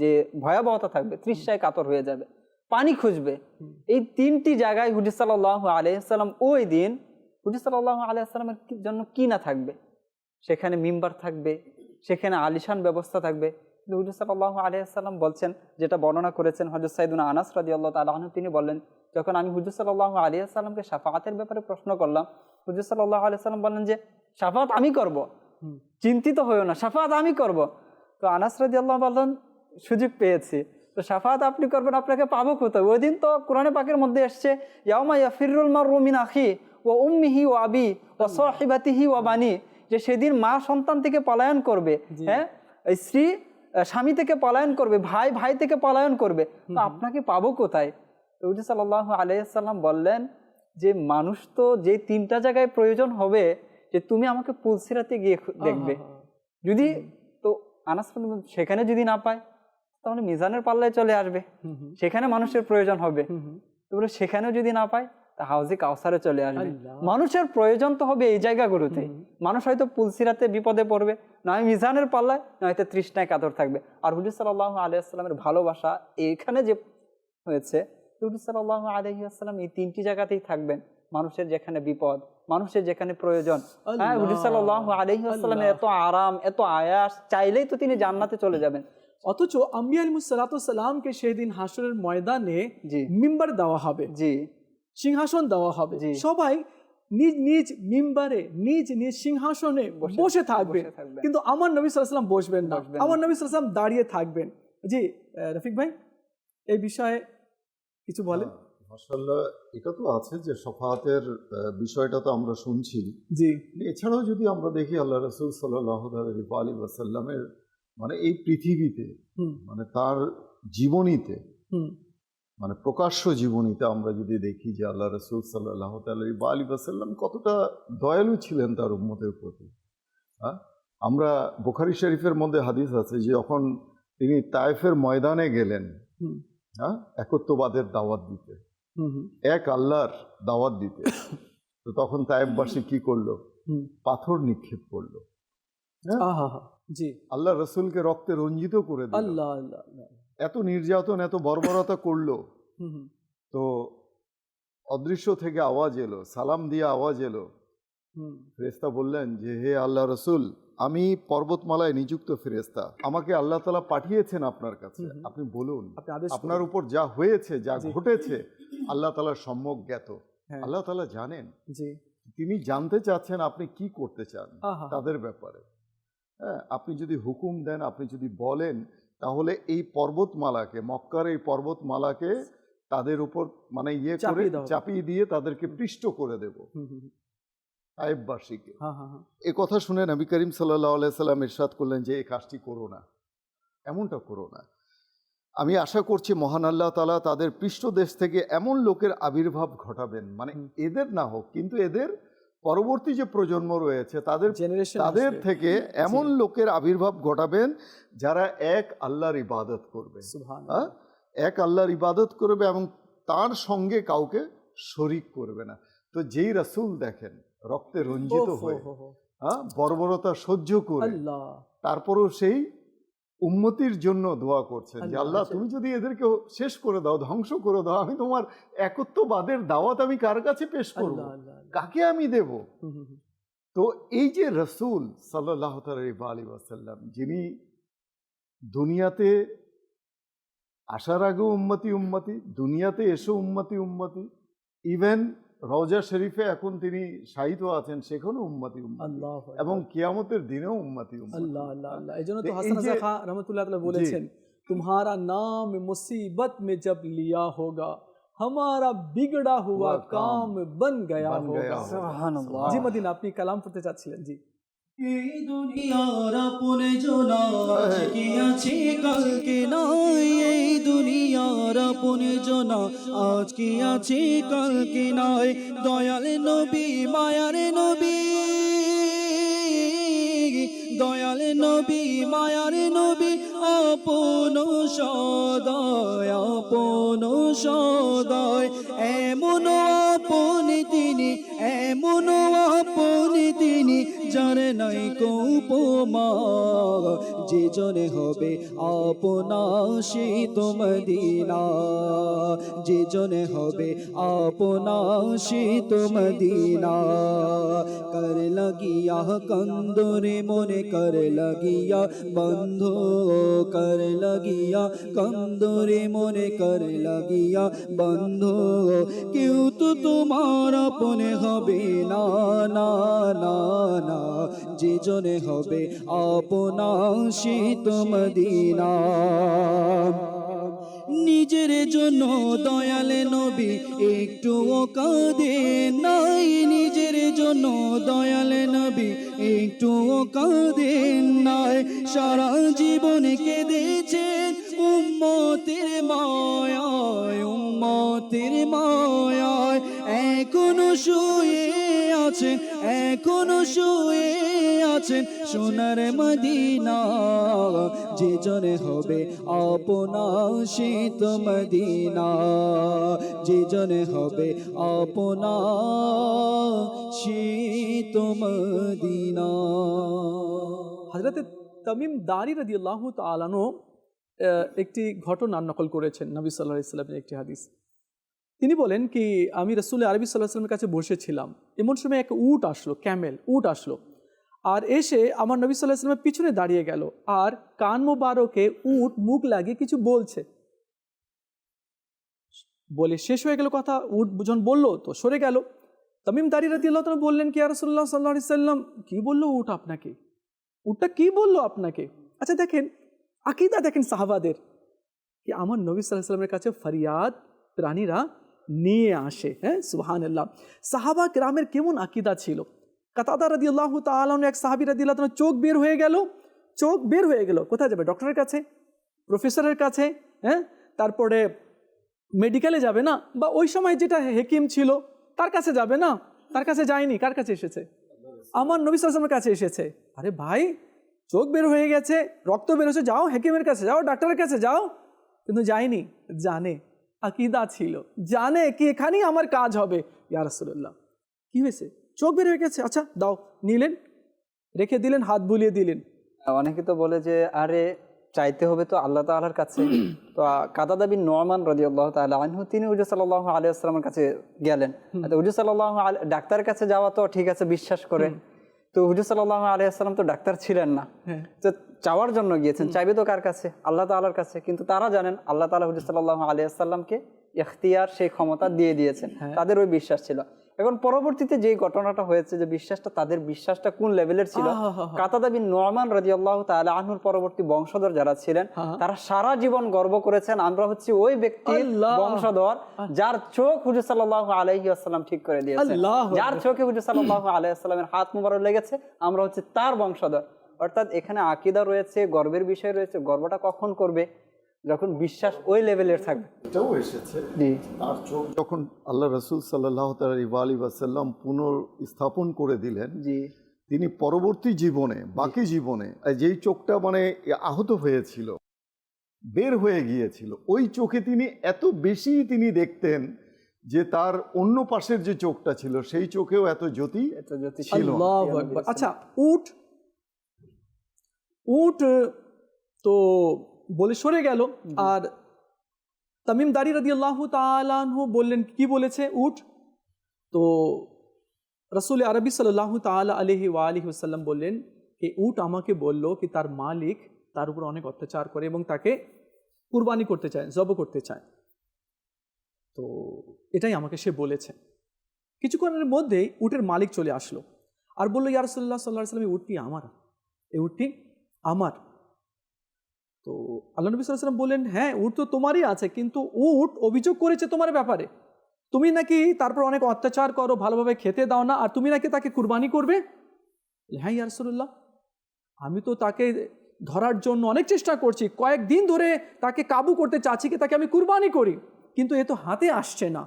যে ভয়াবহতা থাকবে, তৃষ্ণায় কাতর হয়ে যাবে, পানি খুঁজবে। এই 3টি জায়গায় হুজুর সাল্লাল্লাহু আলাইহি ওয়াসাল্লাম ওই দিন হুজুর সাল্লাল্লাহু আলাইহি ওয়াসাল্লামের জন্য কি না থাকবে, সেখানে মিম্বার থাকবে, সেখানে আলিশান ব্যবস্থা থাকবে। কিন্তু হুজুর সাল্লাল্লাহু আলাইহি ওয়াসাল্লাম বলছেন, যেটা বর্ণনা করেছেন হযরত সাইয়েদুনা আনাস রাদিয়াল্লাহু তাআলা আনহু, তিনি বললেন, যখন আমি হুজুর সাল্লাল্লাহু আলাইহি ওয়াসাল্লামকে শাফাআতের ব্যাপারে প্রশ্ন করলাম, হুজুর সাল্লাল্লাহু আলাইহি ওয়াসাল্লাম বললেন যে শাফাআত আমি করব, চিন্তিত হইও না, শাফাআত আমি করব। তো আনাস রাদিয়াল্লাহু বললেন, সুযোগ পেয়েছি, তো শাফাআত আপনি করবেন, আপনাকে পাবো কোথায়? ওই দিন তো কোরআনে পাকের মধ্যে এসছে, ইয়াউমা ইয়াফিরুল মারউ মিন আখি ওয়া উম্মিহি ওয়া আবি ওয়া সাহিবাতিহি ওয়া বানি, যে সেদিন মা সন্তান থেকে পলায়ন করবে, হ্যাঁ, স্ত্রী স্বামী থেকে পলায়ন করবে, ভাই থেকে পলায়ন করবে, তো আপনাকে পাবো কোথায়? তো হুজুর সাল্লাল্লাহু আলাইহি ওয়াসাল্লাম বললেন যে মানুষ তো যে 3টা জায়গায় প্রয়োজন হবে, যে তুমি আমাকে পুলসিরাতে গিয়ে দেখবে, যদি তো আনাস সেখানে যদি না পায় তাহলে মিজানের পাল্লায় চলে আসবে, সেখানে মানুষের প্রয়োজন হবে। তো বলে সেখানেও যদি না পায় তা হাউজে কাউসারে চলে আসবে। মানুষের প্রয়োজন তো হবে এই জায়গাগুলোতে। মানুষ হয়তো পুলসিরাতে বিপদে পড়বে, নয় মিজানের পাল্লায়, নয়তো তৃষ্ণায় কাতর থাকবে। আর হুজুর সাল্লাল্লাহু আলাইহি ওয়াসাল্লামের ভালোবাসা এইখানে যে হয়েছে, হুজুর সাল্লাল্লাহু আলাইহি ওয়াসাল্লাম এই 3টি জায়গাতেই থাকবেন, মানুষের যেখানে বিপদ, মানুষের যেখানে প্রয়োজন। হ্যাঁ, হুজুর সাল্লাল্লাহু আলাইহি ওয়াসাল্লামের এত আরাম, এত আয়াস, চাইলেই তো তিনি জান্নাতে চলে যাবেন। অথচ আম্বিয়া আলাইহিস সালাতু ওয়াস সালামকে সেদিন হাসরের ময়দানে মিম্বার দেওয়া হবে, সিংহাসন দেওয়া হবে, সবাই নিজ নিজ মিম্বারে নিজ নিজ সিংহাসনে বসে থাকবে, কিন্তু আমার নবী সাল্লাল্লাহু আলাইহি ওয়াসাল্লাম বসবেন না, আমার নবী সাল্লাল্লাহু আলাইহি ওয়াসাল্লাম দাঁড়িয়ে থাকবেন। জি রফিক ভাই, এই বিষয়ে কিছু বলেন। মাশাআল্লাহ, এটা তো আছে যে শাফাআতের বিষয়টা তো আমরা শুনছি। জি, এছাড়াও যদি আমরা দেখি আল্লাহ রাসূল সাল্লাল্লাহু আলাইহি ওয়াসাল্লামের মানে এই পৃথিবীতে, মানে তার জীবনীতে, মানে প্রকাশ্য জীবনীতে আমরা যদি দেখি যে আল্লাহ রাসূল সাল্লাল্লাহু আলাইহি ওয়াসাল্লাম কতটা দয়ালু ছিলেন তার উম্মতের প্রতি। আমরা বুখারী শরীফের মধ্যে হাদিস আছে যে যখন তিনি তায়েফের ময়দানে গেলেন একত্ববাদের দাওয়াত দিতে, এক আল্লাহর দাওয়াত দিতে, তো তখন তায়েফবাসী কি করলো? পাথর নিক্ষেপ করলো, আল্লাহ রসুলকে রক্তে রঞ্জিত করে দিল, এত নির্যাতন, এত বর্বরতা করলো। তো অদৃশ্য থেকে আওয়াজ এলো, সালাম দিয়ে আওয়াজ এলো, ফেরেশতা বললেন যে হে আল্লাহ রসুল, আমি পর্বতমালায় নিযুক্ত ফেরেশতা, আমাকে আল্লাহ তাআলা পাঠিয়েছেন আপনার কাছে, আপনি বলুন আপনার উপর যা হয়েছে, যা ঘটেছে আল্লাহ তাআলার সম্যক জ্ঞাত, আল্লাহ তাআলা জানেন, তিনি জানতে চাচ্ছেন আপনি কি করতে চান তাদের ব্যাপারে। হ্যাঁ, আপনি যদি হুকুম দেন, আপনি যদি বলেন, তাহলে এই পর্বতমালাকে, মক্কার এই পর্বতমালাকে তাদের উপর মানে করে চাপিয়ে দিয়ে তাদেরকে পৃষ্ঠ করে দেব তায়েফবাসীকে। এ কথা শুনে নবী করিম সাল্লাল্লাহু আলাইহি সাল্লাম ইরশাদ করলেন যে এই কাজটি করো না, এমনটা করো না। আমি আশা করছি মহান আল্লাহ তাআলা তাদের পৃষ্ঠদেশ থেকে এমন লোকের আবির্ভাব ঘটাবেন, মানে এদের না হোক কিন্তু এদের পরবর্তী যে প্রজন্ম রয়েছে তাদের থেকে এমন লোকের আবির্ভাব ঘটাবেন যারা এক আল্লাহর ইবাদত করবে, এক আল্লাহর ইবাদত করবে এবং তার সঙ্গে কাউকে শরীক করবে না। তো যেই রাসূল দেখেন রক্তে রঞ্জিত হয়ে, বর্বরতা সহ্য করে তারপরেও সেই উম্মতির জন্য দোয়া করছেন যে আল্লাহ তুমি যদি এদেরকে শেষ করে দাও, ধ্বংস করে দাও, আমি তোমার একত্ববাদের দাওয়াত আমি কার কাছে পেশ করব, কাকে আমি দেব? তো এই যে রসুল সাল্লাল্লাহু আলাইহি ওয়াসাল্লাম, যিনি দুনিয়াতে আসার আগেও উম্মতি উম্মতি, দুনিয়াতে এসে উম্মতি উম্মতি, ইভেন রওজা শরীফে এখন তিনি শায়িত আছেন, সেখানেও উম্মতি উম্মতি, এবং কিয়ামতের দিনেও উম্মতি উম্মতি। আল্লাহ আল্লাহ আল্লাহ। এই জন্য তো হাসান রাজা খান রহমতুল্লাহ তাআলা বলেছেন, तुम्हारा नाम मुसीबत में जब लिया होगा हमारा बिगड़ा हुआ काम बन गया होगा। সুবহানাল্লাহ। জি মদিনা, আপনি কালাম পড়তে চাচ্ছিলেন। জি। এই দুনিয়ার আপনে জনা আজ কি আছে কালকে নাই, এই দুনিয়ার আপনে জনা আজ কি আছে কালকে নাই। দয়াল নবী মায়ার নবী, দয়াল নবী মায়ার নবী, আপন সদয় আপন সদয়, এমন আপন তিনি, এমন আপন তিনি, যার নাই উপমা। যে জনে হবে আপনা শীত মদিনা, যে জনে হবে আপনা শীত মদিনা। কর লাগিয়া কন্দরে মনে কর লাগিয়া বন্ধ, কর লাগিয়া কন্দরে মনে কর লাগিয়া বন্ধ। কেউ তো তোমার আপনে হবে না না না না, যে জনে হবে আপনা শীত মদিনা। নিজের জন্য দয়াল নবী একটুও কাঁদে নাই, নিজের জন্য দয়াল নবী একটুও কাঁদে নাই। সারা জীবন কেঁদেছেন উম্মতের মায়ায়, উম্মতের মায়ায়। এখনো শুয়ে আছেন, এখনো শুয়ে আছেন সোনার মদিনা। যে জনে হবে আপনা শীত মদিনা, যে জনে হবে আপনা শীত মদিনা। হযরতে তামিম দারি রাদিয়াল্লাহু তাআলা আনহু একটি ঘটনা নকল করেছেন নবী সাল্লাল্লাহু আলাইহি ওয়াসাল্লামের একটি হাদিস। তিনি বলেন কি, আমি রাসূল আরবি সাল্লাল্লাহু আলাইহি ওয়াসাল্লামের কাছে বসেছিলাম, এমন সময় এক উট আসলো, ক্যামেল উট আসলো, আর এসে আমার নবী সাল্লাল্লাহু আলাইহি ওয়াসাল্লামের পিছনে দাঁড়িয়ে গেল, আর কান মোবারকে উট মুখ লাগিয়ে কিছু বলছে। বলে শেষ হয়ে গেল কথা, উট যখন বললো তো সরে গেল। তামিম দারি রাদিয়াল্লাহু তাআলা বললেন কি, ইয়া রাসূলুল্লাহ সাল্লাল্লাহু আলাইহি ওয়াসাল্লাম, কি বললো উট আপনাকে? উটটা কি বললো আপনাকে? আচ্ছা দেখেন আকীদা, দেখেন সাহাবাদের, কি আমার নবী সাল্লাল্লাহু আলাইহি ওয়াসাল্লামের কাছে ফরিয়াদ প্রাণীরা নিয়ে আসে। হ্যাঁ, সুবহানাল্লাহ। সাহাবা কিরামের কেমন আকীদা ছিল। কাতাদা রাদিয়াল্লাহু তাআলা আনহু, এক সাহাবী রাদিয়াল্লাহু তাআলা চোখ বের হয়ে গেল, চোখ বের হয়ে গেল, কোথায় যাবে? ডক্টরের কাছে, প্রফেসরের কাছে, হ্যাঁ, তারপরে মেডিকেলে যাবে না, বা ওই সময় যেটা হেকিম ছিল তার কাছে যাবে না, তার কাছে যায়নি। কার কাছে এসেছে? আমার নবী সাল্লাল্লাহু আলাইহি ওয়াসাল্লামের কাছে এসেছে। আরে ভাই, চোখ বের হয়ে গেছে, রক্ত বের হয়েছে, যাও হেকিমের কাছে যাও, ডাক্তারের কাছে যাও। কিন্তু যায়নি, জানে, আকীদা ছিল, জানে কি এখানেই আমার কাজ হবে। ইয়া রাসূলুল্লাহ, কি হয়েছে? চোখ বের হয়ে গেছে, আচ্ছা দাও, নিলেন, রেখে দিলেন, হাত বুলিয়ে দিলেন। অনেকে তো বলে যে আরে চাইতে হবে তো আল্লাহ তাআলার কাছে। তো কাতাদা বিন নুমান রাদিয়াল্লাহু তাআলা আনহু তিনি হুজুর সাল্লাল্লাহু আলাইহি ওয়াসাল্লামের কাছে গেলেন। হুজুর সাল্লাল্লাহু আলাইহি, ডাক্তারের কাছে যাওয়া তো ঠিক আছে বিশ্বাস করে, তো হুজুর সাল্লাল্লাহু আলাইহি ওয়াসাল্লাম তো ডাক্তার ছিলেন না, তো চাওয়ার জন্য গিয়েছেন। চাইবে তো কার কাছে? আল্লাহ তাআলার কাছে। কিন্তু তারা জানেন আল্লাহ তাআলা হুজুর সাল্লাল্লাহু আলাইহি ওয়াসাল্লামকে ইখতিয়ার, সেই ক্ষমতা দিয়ে দিয়েছেন। তাদের ওই বিশ্বাস ছিল। এখন পরবর্তীতে যে ঘটনাটা হয়েছে, যে বিশ্বাসটা, তাদের বিশ্বাসটা কোন লেভেলের ছিল। কাতাদা বিন নুমান রাদিয়াল্লাহু তাআলা আনহুর পরবর্তী বংশধর যারা ছিলেন, তারা সারা জীবন গর্ব করেছেন আমরা হচ্ছে ওই ব্যক্তির বংশধর যার চোখ হুজুর সাল্লাল্লাহু আলাইহি ওয়াসাল্লাম ঠিক করে দিয়েছেন, যার চোখে হুজুর সাল্লাল্লাহু আলাইহি ওয়াসাল্লামের হাত মুবারক লেগেছে, আমরা হচ্ছে তার বংশধর। অর্থাৎ এখানে আকীদা রয়েছে, গর্বের বিষয় রয়েছে। গর্বটা কখন করবে? যখন বিশ্বাস ওই লেভেলের থাকবে। এটাও এসেছে, তার চোখ যখন আল্লাহ রাসূল সাল্লাল্লাহু আলাইহি ওয়াসাল্লাম পুনর্স্থাপন করে দিলেন, তিনি পরবর্তী জীবনে, বাকি জীবনে যেই চোখটা মানে আহত হয়েছিল, বের হয়ে গিয়েছিল, ওই চোখে তিনি এত বেশি তিনি দেখতেন যে তার অন্য পাশের যে চোখটা ছিল সেই চোখেও এত জ্যোতি ছিল। আল্লাহু আকবার। আচ্ছা, উট তো বলে সরে গেল। আর তামিম দারি রাদিয়াল্লাহু তাআলা আনহু বললেন, কি বলেছে উট? তো রাসূল আরবি সাল্লাল্লাহু তাআলা আলাইহি ওয়া আলিহি ওয়াসাল্লাম বললেন যে উট আমাকে বলল কি তার মালিক তার উপর অনেক অত্যাচার করে এবং তাকে কুরবানি করতে চায়, জব করতে চায়। তো এটাই আমাকে সে বলেছে। কিছুক্ষণের মধ্যেই উটের মালিক চলে আসলো আর বললো, ইয়া রাসূলুল্লাহ সাল্লাল্লাহু আলাইহি ওয়াসাল্লাম, এই উটটি আমার, এই উটটি আমার। তো আল্লাহ নবী সাল্লাল্লাহু আলাইহি ওয়াসাল্লাম বললেন, হ্যাঁ উট তো তোমারই আছে, কিন্তু উট অভিযোগ করেছে তোমার ব্যাপারে, তুমি নাকি তারপর অনেক অত্যাচার করো, ভালোভাবে খেতে দাও না, আর তুমি নাকি তাকে কুরবানি করবে। হ্যাঁ ইয়া রাসূলুল্লাহ, আমি তো তাকে ধরার জন্য অনেক চেষ্টা করছি, কয়েকদিন ধরে তাকে কাবু করতে চাচ্ছি কি তাকে আমি কুরবানি করি, কিন্তু এ তো হাতে আসছে না।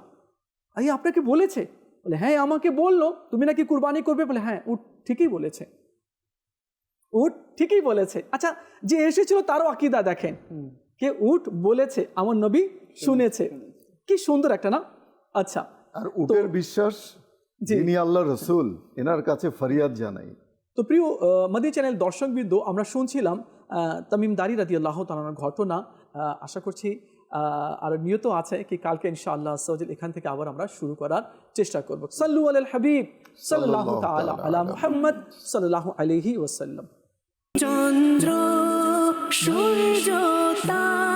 এই আপনাকে বলেছে? বলে হ্যাঁ আমাকে বললো তুমি নাকি কুরবানি করবে। বলে হ্যাঁ উট ঠিকই বলেছে, উট ঠিকই বলেছে। আচ্ছা, যে এসেছিল তারও আকীদা দেখেন, কে উট বলেছে আমার নবী শুনেছে, কি সুন্দর একটা না। আচ্ছা, আর উটের বিশ্বাস যিনি আল্লাহ রসুল এনার কাছে ফরিয়াদ জানাই। তো প্রিয় মাদিনী চ্যানেল দর্শকবৃন্দ, আমরা শুনছিলাম তামিম দারি রাদিয়াল্লাহু তাআলার ঘটনা। আশা করছি আর নিয়ত আছে কি কালকে ইনশাআল্লাহ আল্লাহ এখান থেকে আবার আমরা শুরু করার চেষ্টা করব। সাল্লু আলাল হাবিব সাল্লাল্লাহু তাআলা আলা মুহাম্মদ সাল্লাল্লাহু আলাইহি ওয়াসাল্লাম। চন্দ্র সূর্য তারা